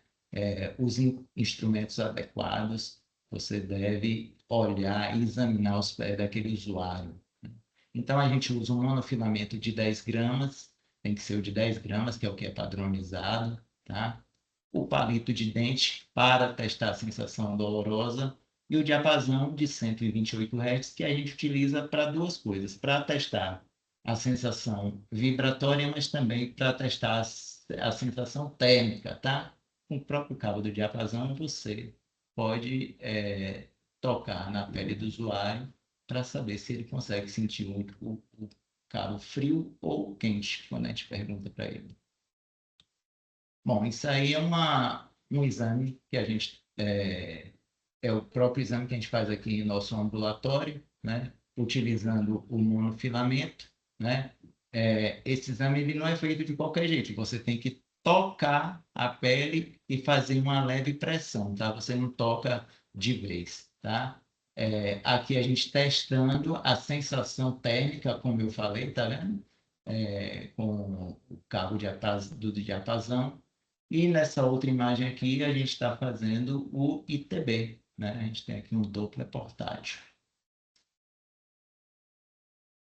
os instrumentos adequados, você deve olhar e examinar os pés daquele usuário. Então, a gente usa um monofilamento de 10 gramas, tem que ser o de 10 gramas, que é o que é padronizado, tá? O palito de dente para testar a sensação dolorosa e o diapasão de 128 Hz, que a gente utiliza para duas coisas, para testar a sensação vibratória, mas também para testar a sensação térmica, tá? Com o próprio cabo do diapasão, você pode tocar na pele do usuário para saber se ele consegue sentir o cabo frio ou quente, quando a gente pergunta para ele. Bom, isso aí é um exame que a gente é o próprio exame que a gente faz aqui em nosso ambulatório, né? Utilizando o monofilamento, né? Esse exame ele não é feito de qualquer jeito, você tem que tocar a pele e fazer uma leve pressão, tá? Você não toca de vez, tá? Aqui a gente testando a sensação térmica, como eu falei, tá vendo? Com o cabo do diapasão. E nessa outra imagem aqui, a gente está fazendo o ITB, né? A gente tem aqui um Doppler portátil.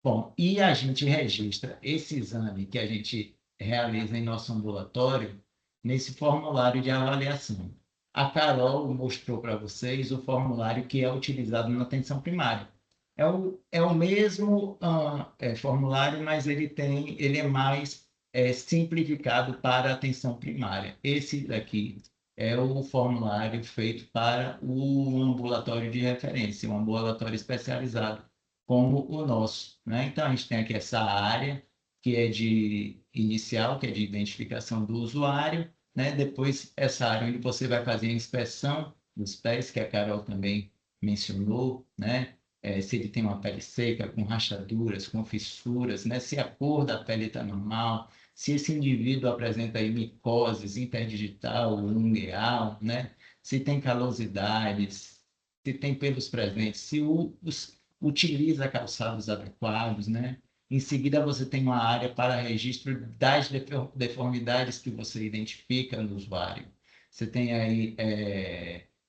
Bom, e a gente registra esse exame que a gente realiza em nosso ambulatório nesse formulário de avaliação. A Carol mostrou para vocês o formulário que é utilizado na atenção primária. É o mesmo formulário, mas ele é mais simplificado para a atenção primária. Esse daqui é o formulário feito para o ambulatório de referência, um ambulatório especializado como o nosso, né? Então, a gente tem aqui essa área que é de inicial, que é de identificação do usuário, né? Depois, essa área onde você vai fazer a inspeção dos pés, que a Carol também mencionou, né? Se ele tem uma pele seca, com rachaduras, com fissuras, né? Se a cor da pele está normal, se esse indivíduo apresenta aí micoses interdigital, ungueal, né? Se tem calosidades, se tem pelos presentes, se utiliza calçados adequados, né? Em seguida, você tem uma área para registro das deformidades que você identifica no usuário. Você tem aí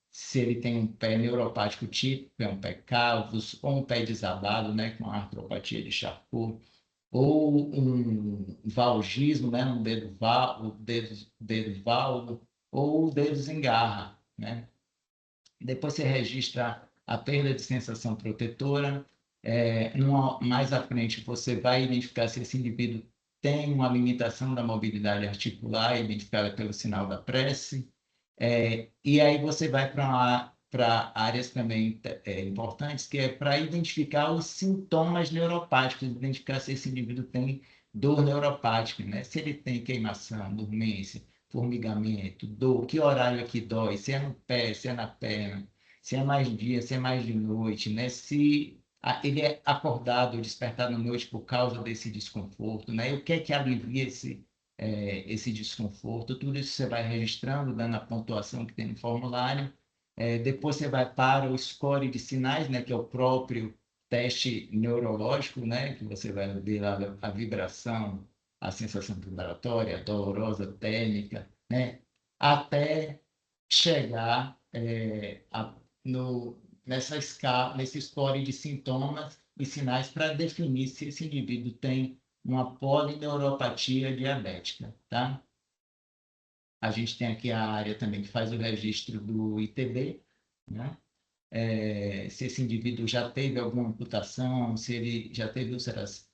se ele tem um pé neuropático típico, é um pé calvos, ou um pé desabado, né, com artropatia de Charcot, ou um valgismo, né, no dedo valgo, ou o dedo desengarra, né? Depois você registra a perda de sensação protetora. Mais à frente, você vai identificar se esse indivíduo tem uma limitação da mobilidade articular, identificada pelo sinal da prece. E aí você vai para áreas também importantes, que é para identificar os sintomas neuropáticos, identificar se esse indivíduo tem dor neuropática, né? Se ele tem queimação, dormência, formigamento, dor, que horário é que dói, se é no pé, se é na perna, se é mais dia, se é mais de noite, né? Se ele é acordado ou despertado à noite por causa desse desconforto, né? E o que é que alivia esse desconforto? Tudo isso você vai registrando, dando a pontuação que tem no formulário. Depois você vai para o score de sinais, né? Que é o próprio teste neurológico, né? Que você vai ver lá a vibração, a sensação vibratória, dolorosa, térmica, né? Até chegar nessa escala, nesse score de sintomas e sinais para definir se esse indivíduo tem uma polineuropatia diabética, tá? A gente tem aqui a área também que faz o registro do ITB, né? Se esse indivíduo já teve alguma amputação, se ele já teve úlceras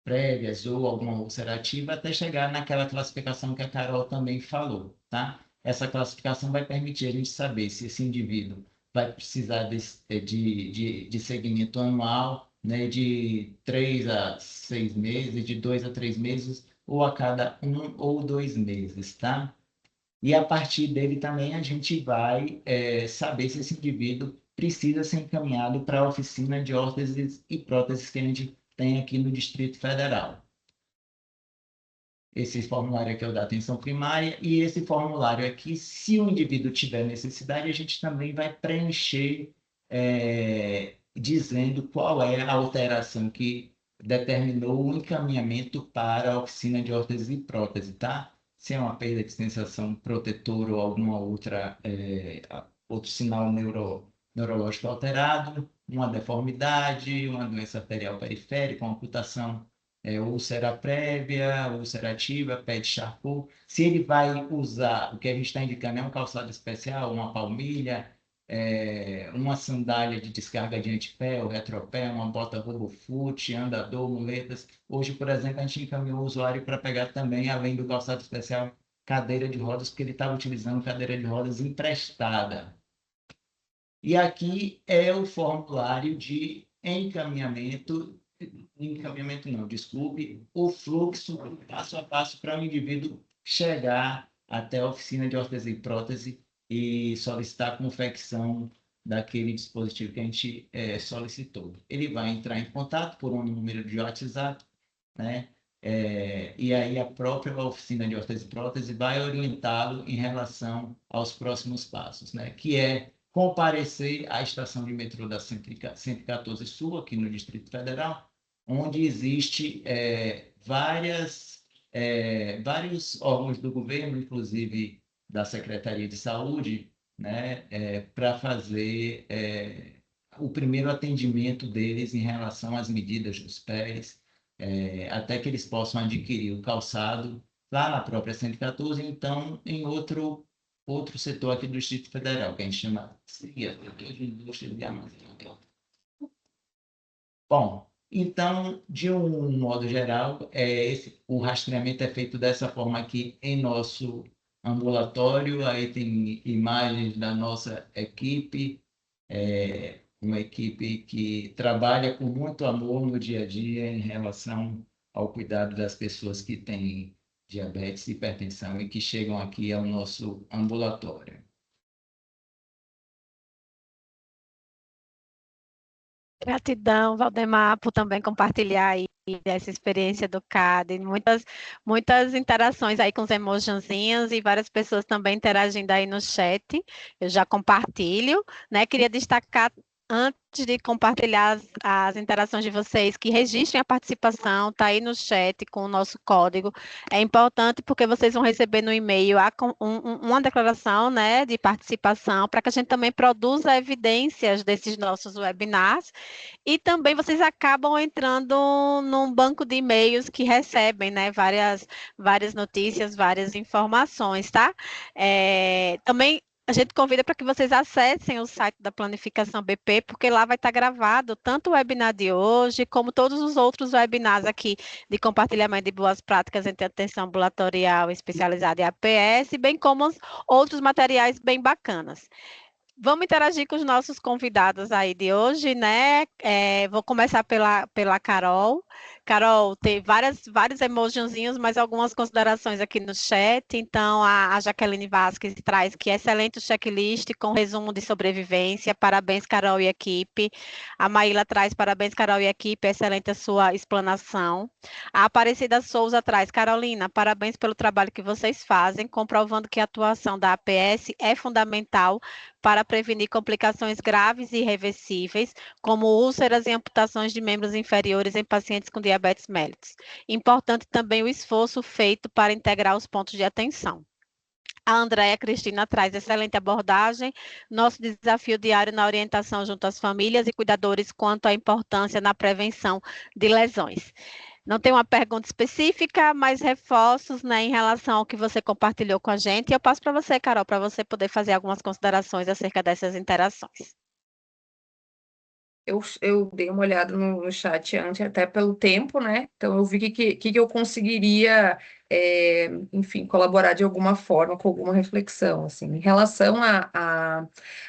prévias ou alguma ulcerativa, até chegar naquela classificação que a Carol também falou, tá? Essa classificação vai permitir a gente saber se esse indivíduo vai precisar de segmento anual, né, de 3 a 6 meses, de 2 a 3 meses, ou a cada 1 ou 2 meses, tá? E a partir dele também a gente vai saber se esse indivíduo precisa ser encaminhado para a oficina de órteses e próteses que a gente tem aqui no Distrito Federal. Esse formulário aqui é o da atenção primária, e esse formulário aqui, se o indivíduo tiver necessidade, a gente também vai preencher dizendo qual é a alteração que determinou o encaminhamento para a oficina de órtese e prótese, tá? Se é uma perda de sensação protetora ou alguma outro sinal neurológico alterado, uma deformidade, uma doença arterial periférica, uma amputação úlcera prévia, ulcerativa, pé de Charcot. Se ele vai usar, o que a gente está indicando é um calçado especial, uma palmilha, uma sandália de descarga de antepé, ou retropé, uma bota RoboFoot, andador, muletas. Hoje, por exemplo, a gente encaminhou o usuário para pegar também, além do calçado especial, cadeira de rodas, porque ele estava utilizando cadeira de rodas emprestada. E aqui é o formulário de encaminhamento não, desculpe, o fluxo passo a passo para o indivíduo chegar até a oficina de órtese e prótese e solicitar a confecção daquele dispositivo que a gente solicitou. Ele vai entrar em contato por um número de WhatsApp, né? E aí a própria oficina de órtese e prótese vai orientá-lo em relação aos próximos passos, né? Que é comparecer à estação de metrô da 114 Sul, aqui no Distrito Federal, onde existe vários órgãos do governo, inclusive da Secretaria de Saúde, né, para fazer o primeiro atendimento deles em relação às medidas dos pés, até que eles possam adquirir o calçado lá na própria 114, então em outro setor aqui do Distrito Federal, que a gente chama CIA, Setor de Indústria de Armazenamento. Bom, então, de um modo geral, o rastreamento é feito dessa forma aqui em nosso ambulatório. Aí tem imagens da nossa equipe, uma equipe que trabalha com muito amor no dia a dia em relação ao cuidado das pessoas que têm diabetes e hipertensão e que chegam aqui ao nosso ambulatório. Gratidão, Valdemar, por também compartilhar aí essa experiência do CAD, muitas interações aí com os emojizinhos e várias pessoas também interagindo aí no chat. Eu já compartilho, né? Queria destacar, antes de compartilhar as interações de vocês, que registrem a participação, tá aí no chat com o nosso código. É importante porque vocês vão receber no e-mail uma declaração, né, de participação, para que a gente também produza evidências desses nossos webinars. E também vocês acabam entrando num banco de e-mails que recebem, né, várias notícias, várias informações, tá? Também a gente convida para que vocês acessem o site da Planificação BP, porque lá vai estar gravado tanto o webinar de hoje, como todos os outros webinars aqui de compartilhamento de boas práticas entre atenção ambulatorial especializada e APS, bem como outros materiais bem bacanas. Vamos interagir com os nossos convidados aí de hoje, né? Vou começar pela Carol. Carol, tem vários emojizinhos, mas algumas considerações aqui no chat. Então, a Jaqueline Vasquez traz que excelente o checklist com resumo de sobrevivência. Parabéns, Carol e equipe. A Maíla traz parabéns, Carol e equipe. Excelente a sua explanação. A Aparecida Souza traz, Carolina, parabéns pelo trabalho que vocês fazem, comprovando que a atuação da APS é fundamental para prevenir complicações graves e irreversíveis, como úlceras e amputações de membros inferiores em pacientes com diabetes mellitus. Importante também o esforço feito para integrar os pontos de atenção. A Andréia Cristina traz excelente abordagem, nosso desafio diário na orientação junto às famílias e cuidadores quanto à importância na prevenção de lesões. Não tem uma pergunta específica, mas reforços, né, em relação ao que você compartilhou com a gente. E eu passo para você, Carol, para você poder fazer algumas considerações acerca dessas interações. Eu dei uma olhada no chat antes, até pelo tempo, né? Então eu vi que eu conseguiria, enfim, colaborar de alguma forma com alguma reflexão, assim. Em relação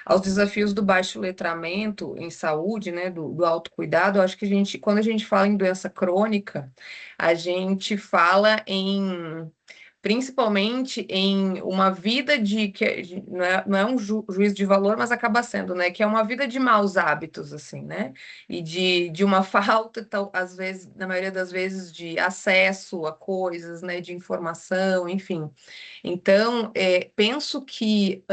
aos desafios do baixo letramento em saúde, né? Do autocuidado, eu acho que quando a gente fala em doença crônica, a gente fala principalmente em uma vida não é um juízo de valor, mas acaba sendo, né? Que é uma vida de maus hábitos, assim, né? E de uma falta, às vezes, na maioria das vezes, de acesso a coisas, né? De informação, enfim. Então, penso que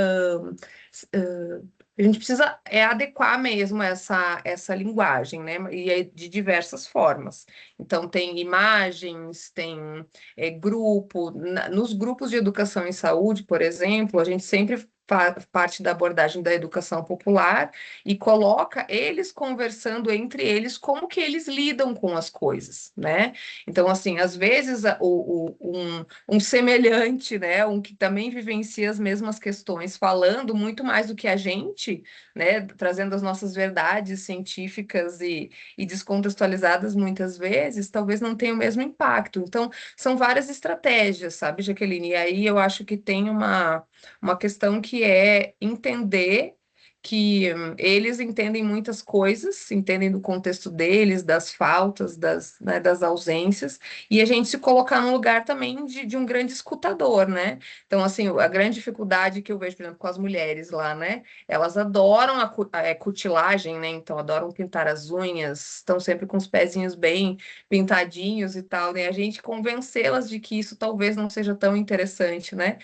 a gente precisa adequar mesmo essa linguagem, né? E é de diversas formas. Então, tem imagens, tem grupo. Nos grupos de educação em saúde, por exemplo, a gente sempre parte da abordagem da educação popular e coloca eles conversando entre eles como que eles lidam com as coisas, né? Então, assim, às vezes um semelhante, né, um que também vivencia as mesmas questões, falando muito mais do que a gente, né, trazendo as nossas verdades científicas e descontextualizadas muitas vezes, talvez não tenha o mesmo impacto. Então, são várias estratégias, sabe, Jaqueline? E aí eu acho que tem uma questão que é entender que eles entendem muitas coisas, entendem do contexto deles, das faltas, né, das ausências, e a gente se colocar num lugar também de um grande escutador, né? Então, assim, a grande dificuldade que eu vejo, por exemplo, com as mulheres lá, né? Elas adoram a cutilagem, né? Então, adoram pintar as unhas, estão sempre com os pezinhos bem pintadinhos e tal, né? A gente convencê-las de que isso talvez não seja tão interessante, né?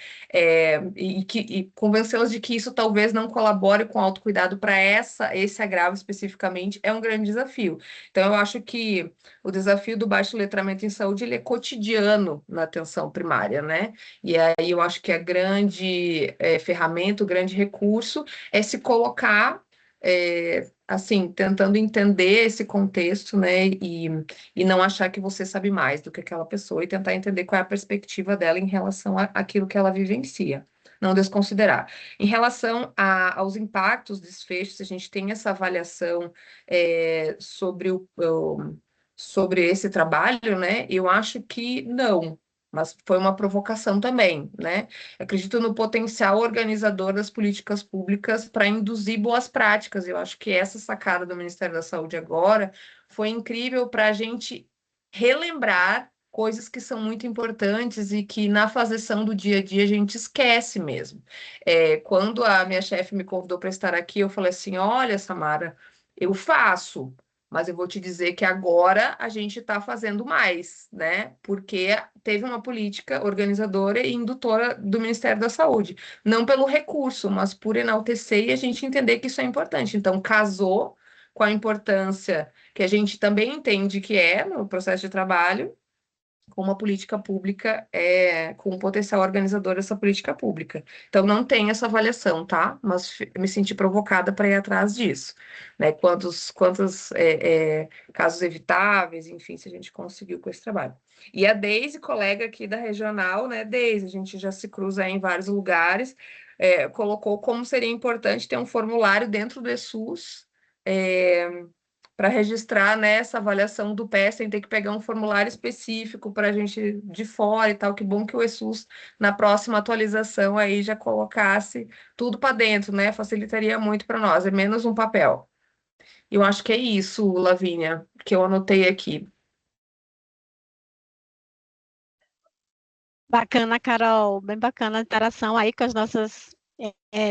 E convencê-las de que isso talvez não colabore com o autocuidado para esse agravo especificamente é um grande desafio. Então, eu acho que o desafio do baixo letramento em saúde ele é cotidiano na atenção primária, né? E aí eu acho que a grande ferramenta, o grande recurso é se colocar assim, tentando entender esse contexto, né, e não achar que você sabe mais do que aquela pessoa e tentar entender qual é a perspectiva dela em relação àquilo que ela vivencia, não desconsiderar. Em relação aos impactos, desfechos, a gente tem essa avaliação sobre esse trabalho, né, eu acho que não, mas foi uma provocação também, né? Acredito no potencial organizador das políticas públicas para induzir boas práticas. Eu acho que essa sacada do Ministério da Saúde agora foi incrível para a gente relembrar coisas que são muito importantes e que na fazeção do dia a dia a gente esquece mesmo. Quando a minha chefe me convidou para estar aqui, eu falei assim: olha, Samara, eu faço. Mas eu vou te dizer que agora a gente está fazendo mais, né? Porque teve uma política organizadora e indutora do Ministério da Saúde. Não pelo recurso, mas por enaltecer e a gente entender que isso é importante. Então, casou com a importância que a gente também entende que é no processo de trabalho, com uma política pública, com um potencial organizador dessa política pública. Então, não tem essa avaliação, tá? Mas me senti provocada para ir atrás disso, né? Quantos casos evitáveis, enfim, se a gente conseguiu com esse trabalho. E a Deise, colega aqui da regional, né, Deise, a gente já se cruza aí em vários lugares, colocou como seria importante ter um formulário dentro do ESUS, para registrar, né, essa avaliação do PES, sem ter que pegar um formulário específico para a gente de fora e tal. Que bom que o ESUS, na próxima atualização, aí já colocasse tudo para dentro, né? Facilitaria muito para nós, é menos um papel. Eu acho que é isso, Lavínia, que eu anotei aqui. Bacana, Carol, bem bacana a interação aí com as nossas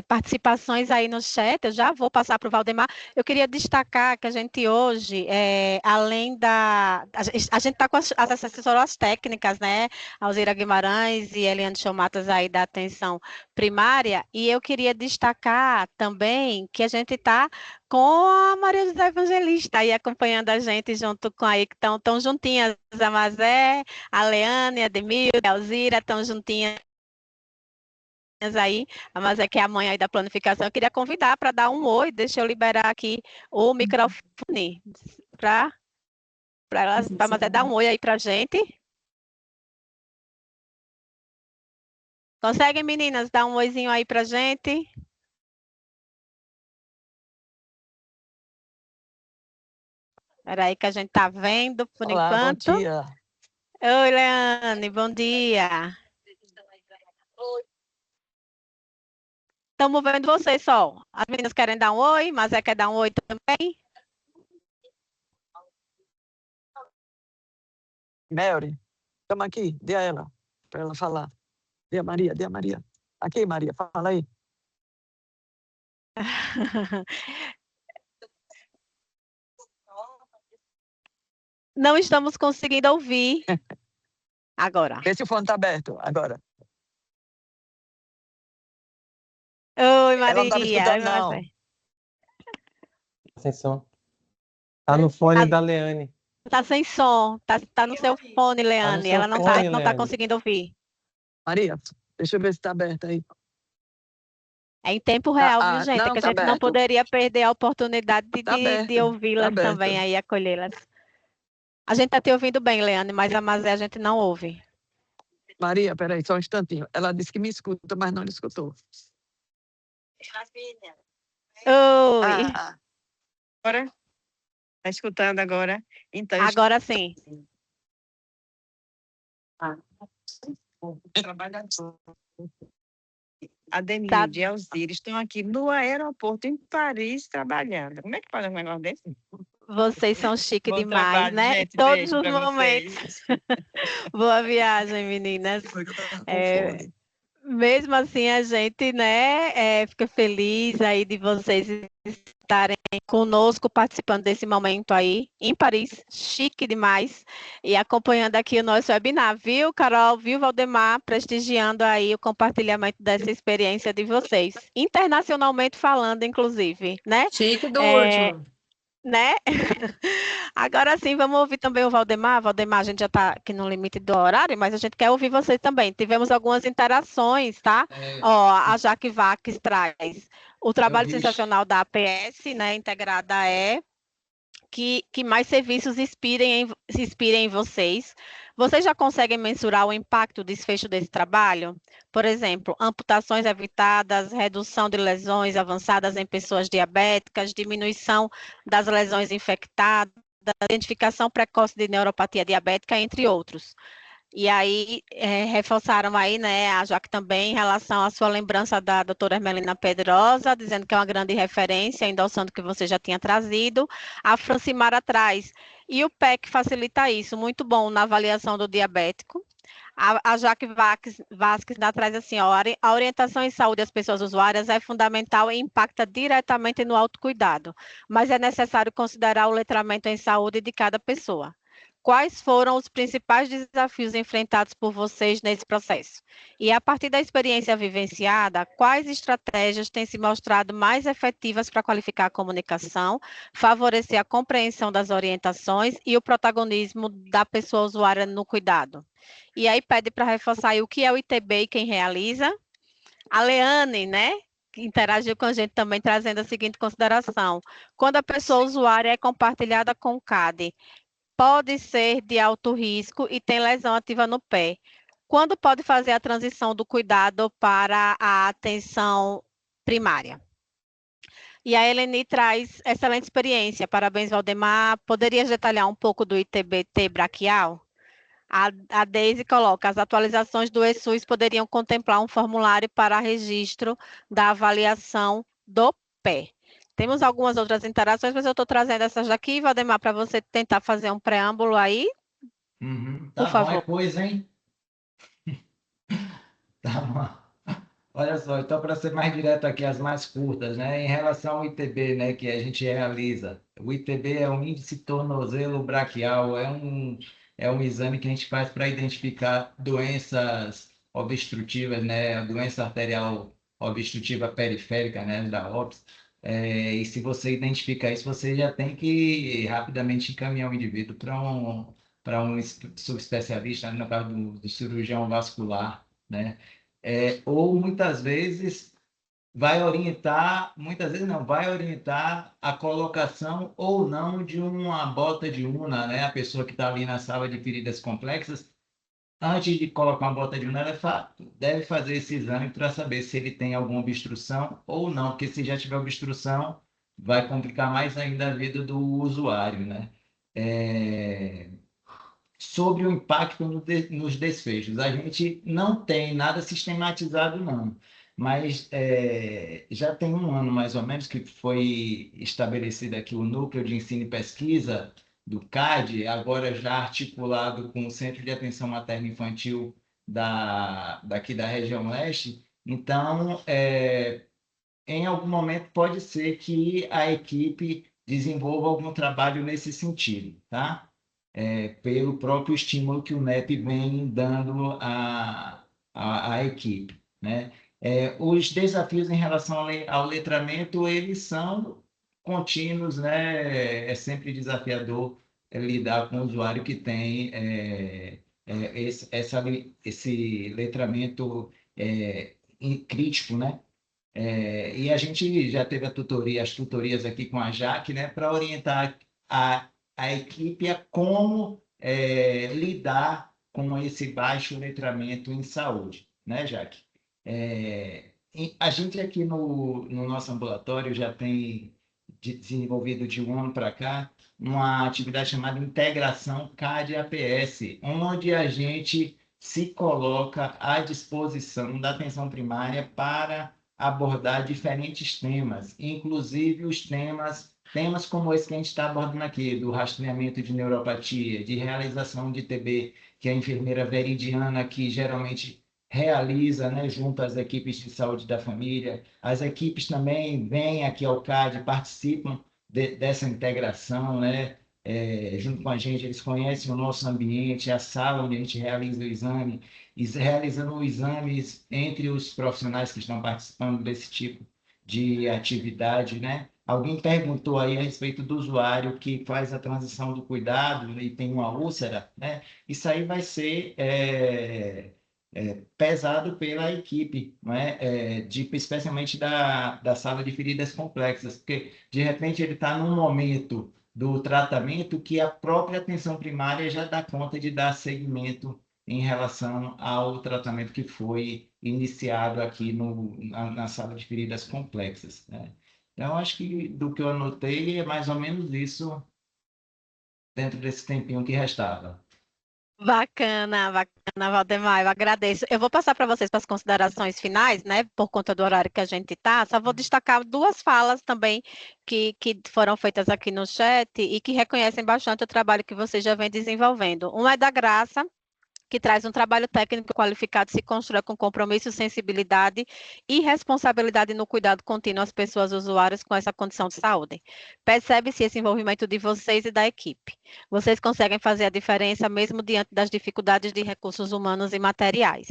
participações aí no chat. Eu já vou passar para o Valdemar. Eu queria destacar que a gente hoje, além da... A gente está com as assessoras técnicas, né? Alzira Guimarães e Eliane Chomatas aí da atenção primária, e eu queria destacar também que a gente está com a Maria José Evangelista aí acompanhando a gente junto com aí, que estão juntinhas, a Mazé, a Leane, a Demilde, a Alzira, estão juntinhas aí, a Mazé que é a mãe aí da planificação. Eu queria convidar para dar um oi, deixa eu liberar aqui o microfone para a Mazé dar um oi aí para a gente. Conseguem, meninas, dar um oizinho aí para a gente? Espera aí que a gente está vendo por Olá, enquanto. bom dia. Oi, Leane, bom dia. Estamos vendo vocês só. As meninas querem dar um oi, mas quer dar um oi também? Mary, estamos aqui, dê a ela, para ela falar. Dê a Maria, dê a Maria. Aqui, Maria, fala aí. Não estamos conseguindo ouvir agora. Vê se o fone está aberto agora. Oi, Ela não estava Maria. escutando, não. Sem som. Tá no fone da Leane. Tá sem som. Tá no seu fone, Leane. seu Ela não fone, tá Leane. conseguindo ouvir. Maria, deixa eu ver se está aberto aí. É em tempo real, viu, gente? Não, Que a tá gente não aberto. poderia perder a oportunidade Tá de aberto, ouvi-las tá também aberto. aí, acolhê-las. A gente tá te ouvindo bem, Leane, mas a Mazé a gente não ouve. Maria, peraí, só um instantinho. Ela disse que me escuta, mas não escutou. Oi. Agora? Tá escutando agora? Então, Agora sim. a Demilde e a Alzira estão aqui no aeroporto em Paris trabalhando. Como é que faz um negócio desse? Vocês são chique Bom demais, trabalho, né? gente, Todos beijo os pra momentos. vocês. Boa viagem, meninas. Foi que eu tava com fone. Mesmo assim, a gente, né, fica feliz aí de vocês estarem conosco, participando desse momento aí, em Paris, chique demais, e acompanhando aqui o nosso webinar, viu, Carol, viu, Valdemar, prestigiando aí o compartilhamento dessa experiência de vocês, internacionalmente falando, inclusive, né? Chique do último. Né? Agora sim, vamos ouvir também o Valdemar. Valdemar, a gente já está aqui no limite do horário, mas a gente quer ouvir vocês também. Tivemos algumas interações, tá? Ó, a Jaque Vaques traz o trabalho sensacional da APS, né? Integrada que mais serviços se inspirem em vocês. Vocês já conseguem mensurar o impacto do desfecho desse trabalho? Por exemplo, amputações evitadas, redução de lesões avançadas em pessoas diabéticas, diminuição das lesões infectadas, identificação precoce de neuropatia diabética, entre outros. E aí, reforçaram aí, né, a Jaque também, em relação à sua lembrança da doutora Hermelina Pedrosa, dizendo que é uma grande referência, endossando o que você já tinha trazido. A Francimara traz, e o PEC facilita isso, muito bom na avaliação do diabético. A Jaque Vasques traz assim, ó, a orientação em saúde às pessoas usuárias é fundamental e impacta diretamente no autocuidado, mas é necessário considerar o letramento em saúde de cada pessoa. Quais foram os principais desafios enfrentados por vocês nesse processo? E a partir da experiência vivenciada, quais estratégias têm se mostrado mais efetivas para qualificar a comunicação, favorecer a compreensão das orientações e o protagonismo da pessoa usuária no cuidado? E aí pede para reforçar aí o que é o ITB e quem realiza. A Leane, né? Que interagiu com a gente também, trazendo a seguinte consideração. Quando a pessoa usuária é compartilhada com o CAD, pode ser de alto risco e tem lesão ativa no pé. Quando pode fazer a transição do cuidado para a atenção primária? E a Eleni traz excelente experiência. Parabéns, Valdemar. Poderias detalhar um pouco do ITBT braquial? A Deise coloca, as atualizações do ESUS poderiam contemplar um formulário para registro da avaliação do pé. Temos algumas outras interações, mas eu estou trazendo essas daqui, Valdemar, para você tentar fazer um preâmbulo aí. Tá Por favor. bom, é coisa, hein? Tá bom. Olha só, então para ser mais direto aqui, as mais curtas, né? Em relação ao ITB, né, que a gente realiza. O ITB é um índice tornozelo braquial, é um exame que a gente faz para identificar doenças obstrutivas, né? A doença arterial obstrutiva periférica, né, da OPS. E se você identificar isso, você já tem que rapidamente encaminhar o indivíduo para um subespecialista, no caso do cirurgião vascular, né? Ou muitas vezes muitas vezes não, vai orientar a colocação ou não de uma bota de una, né? A pessoa que está ali na sala de feridas complexas, antes de colocar uma bota de una, ela deve fazer esse exame para saber se ele tem alguma obstrução ou não, porque se já tiver obstrução, vai complicar mais ainda a vida do usuário, né? É, Sobre o impacto nos desfechos. A gente não tem nada sistematizado, não, mas já tem um ano, mais ou menos, que foi estabelecido aqui o Núcleo de Ensino e Pesquisa do CAD, agora já articulado com o Centro de Atenção Materna e Infantil daqui da região leste. Então, em algum momento, pode ser que a equipe desenvolva algum trabalho nesse sentido, tá? Pelo próprio estímulo que o NEP vem dando à equipe, né? Os desafios em relação ao letramento, eles são contínuos, né? É sempre desafiador lidar com o usuário que tem esse letramento crítico, né? E a gente já teve as tutorias aqui com a Jaque, né, para orientar a equipe a como lidar com esse baixo letramento em saúde, né, Jaque? A gente aqui no nosso ambulatório já tem desenvolvido de um ano para cá uma atividade chamada Integração CAD-APS, onde a gente se coloca à disposição da atenção primária para abordar diferentes temas, inclusive os temas como esse que a gente está abordando aqui, do rastreamento de neuropatia, de realização de TB, que a enfermeira veridiana que geralmente realiza, né, junto às equipes de saúde da família. As equipes também vêm aqui ao CAD, participam dessa integração, né? Junto com a gente, eles conhecem o nosso ambiente, a sala onde a gente realiza o exame, realizando exames entre os profissionais que estão participando desse tipo de atividade, né? Alguém perguntou aí a respeito do usuário que faz a transição do cuidado e tem uma úlcera, né? Isso aí vai ser pesado pela equipe, não é? Especialmente da sala de feridas complexas, porque de repente ele está num momento do tratamento que a própria atenção primária já dá conta de dar seguimento em relação ao tratamento que foi iniciado aqui na sala de feridas complexas, né? Então, acho que do que eu anotei é mais ou menos isso dentro desse tempinho que restava. Bacana, bacana, Valdemar, eu agradeço. Eu vou passar para vocês para as considerações finais, né, por conta do horário que a gente está. Só vou destacar duas falas também que foram feitas aqui no chat e que reconhecem bastante o trabalho que você já vem desenvolvendo. Uma é da Graça, que traz um trabalho técnico qualificado, se constrói com compromisso, sensibilidade e responsabilidade no cuidado contínuo às pessoas usuárias com essa condição de saúde. Percebe-se esse envolvimento de vocês e da equipe. Vocês conseguem fazer a diferença mesmo diante das dificuldades de recursos humanos e materiais.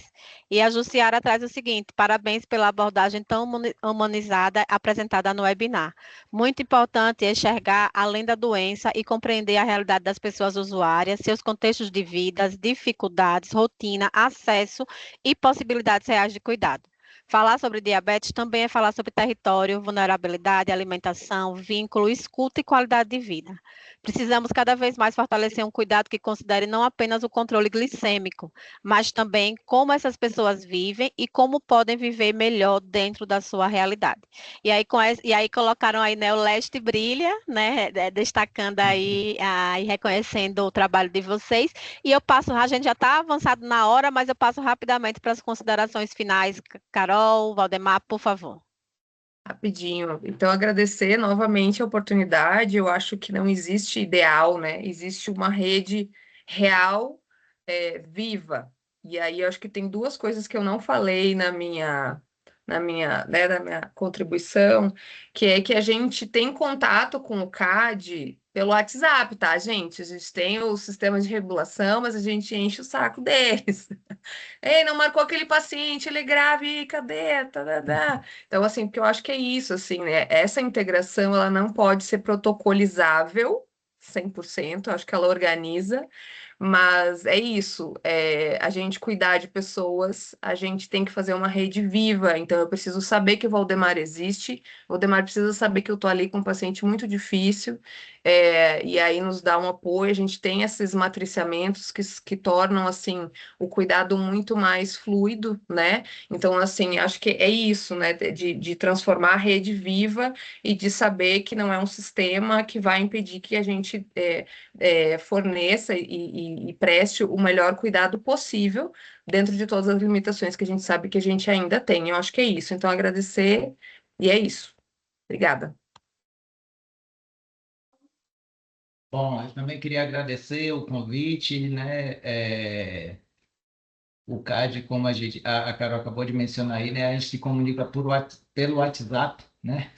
E a Jussiara traz o seguinte: parabéns pela abordagem tão humanizada apresentada no webinar. Muito importante é enxergar além da doença e compreender a realidade das pessoas usuárias, seus contextos de vida, dificuldades, rotina, acesso e possibilidades reais de cuidado. Falar sobre diabetes também é falar sobre território, vulnerabilidade, alimentação, vínculo, escuta e qualidade de vida. Precisamos cada vez mais fortalecer um cuidado que considere não apenas o controle glicêmico, mas também como essas pessoas vivem e como podem viver melhor dentro da sua realidade. E aí colocaram aí, né, o Leste Brilha, né, destacando aí e reconhecendo o trabalho de vocês. E eu passo, a gente já está avançado na hora, mas eu passo rapidamente para as considerações finais. Carol, Valdemar, por favor. Rapidinho. Então, agradecer novamente a oportunidade. Eu acho que não existe ideal, né? Existe uma rede real, viva, E aí eu acho que tem duas coisas que eu não falei né, na minha contribuição, que é que a gente tem contato com o CAD pelo WhatsApp, tá, gente? A gente tem o sistema de regulação, mas a gente enche o saco deles. Ei, não marcou aquele paciente, ele é grave, cadê? Tá, tá, tá. Então, assim, porque eu acho que é isso, assim, né? Essa integração, ela não pode ser protocolizável 100%, eu acho que ela organiza, mas é isso, a gente cuidar de pessoas, a gente tem que fazer uma rede viva, então eu preciso saber que o Valdemar existe, o Valdemar precisa saber que eu tô ali com um paciente muito difícil, e aí nos dá um apoio, a gente tem esses matriciamentos que tornam, assim, o cuidado muito mais fluido, né? Então, assim, acho que é isso, né? De transformar a rede viva e de saber que não é um sistema que vai impedir que a gente forneça e preste o melhor cuidado possível dentro de todas as limitações que a gente sabe que a gente ainda tem. Eu acho que é isso. Então, agradecer e é isso. Obrigada. Bom, eu também queria agradecer o convite, né? O CAD, como a Carol acabou de mencionar aí, né? A gente se comunica pelo WhatsApp, né?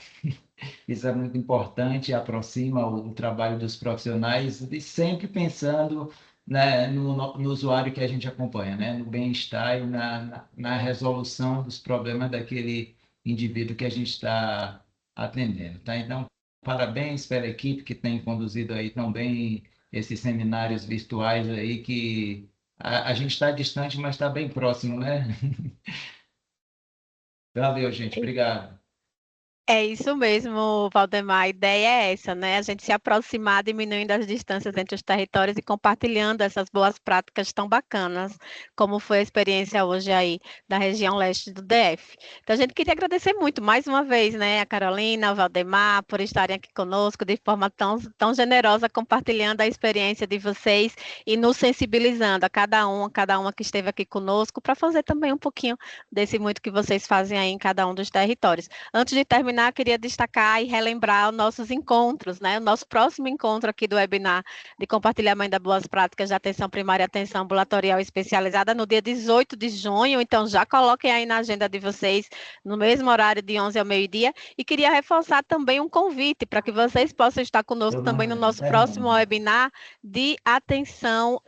Isso é muito importante, aproxima o trabalho dos profissionais e sempre pensando, né, no usuário que a gente acompanha, né? No bem-estar e na resolução dos problemas daquele indivíduo que a gente está atendendo, tá? Então, parabéns pela equipe que tem conduzido aí tão bem esses seminários virtuais aí, que a gente está distante, mas está bem próximo, né? Valeu, gente. Obrigado. É isso mesmo, Valdemar. A ideia é essa, né? A gente se aproximar, diminuindo as distâncias entre os territórios e compartilhando essas boas práticas tão bacanas, como foi a experiência hoje aí da região leste do DF. Então, a gente queria agradecer muito, mais uma vez, né, a Carolina, ao Valdemar, por estarem aqui conosco de forma tão generosa, compartilhando a experiência de vocês e nos sensibilizando a cada uma que esteve aqui conosco, para fazer também um pouquinho desse muito que vocês fazem aí em cada um dos territórios. Antes de terminar, queria destacar e relembrar os nossos encontros, né? O nosso próximo encontro aqui do webinar de compartilhamento das boas práticas de atenção primária e atenção ambulatorial especializada no dia 18 de junho. Então, já coloquem aí na agenda de vocês, no mesmo horário de 11 ao meio-dia. E queria reforçar também um convite para que vocês possam estar conosco também no nosso próximo webinar de atenção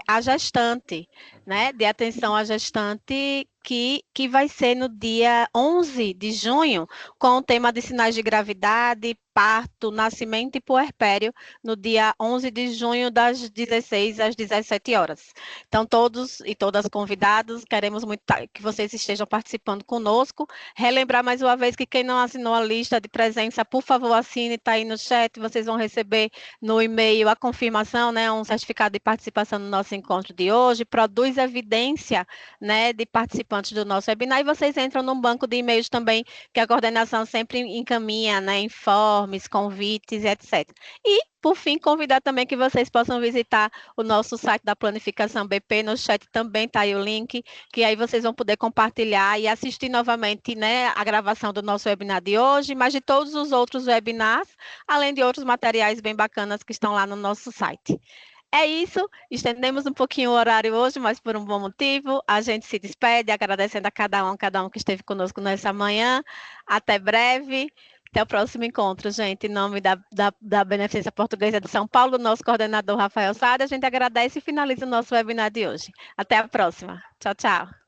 à gestante, né? De atenção à gestante, que vai ser no dia 11 de junho, com o tema de sinais de gravidade, parto, nascimento e puerpério, no dia 11 de junho, das 16 às 17 horas. Então, todos e todas convidados, queremos muito que vocês estejam participando conosco. Relembrar mais uma vez que quem não assinou a lista de presença, por favor, assine, está aí no chat, vocês vão receber no e-mail a confirmação, né, um certificado de participação no nosso encontro de hoje, produz evidência, né, de participantes do nosso webinar, e vocês entram num banco de e-mails também, que a coordenação sempre encaminha, né, informes, convites, etc. E, por fim, convidar também que vocês possam visitar o nosso site da Planificação BP, no chat também está aí o link, que aí vocês vão poder compartilhar e assistir novamente, né, a gravação do nosso webinar de hoje, mas de todos os outros webinars, além de outros materiais bem bacanas que estão lá no nosso site. É isso, estendemos um pouquinho o horário hoje, mas por um bom motivo. A gente se despede, agradecendo a cada um que esteve conosco nessa manhã. Até breve. Até o próximo encontro, gente. Em nome da Beneficência Portuguesa de São Paulo, nosso coordenador Rafael Sada, a gente agradece e finaliza o nosso webinar de hoje. Até a próxima. Tchau, tchau.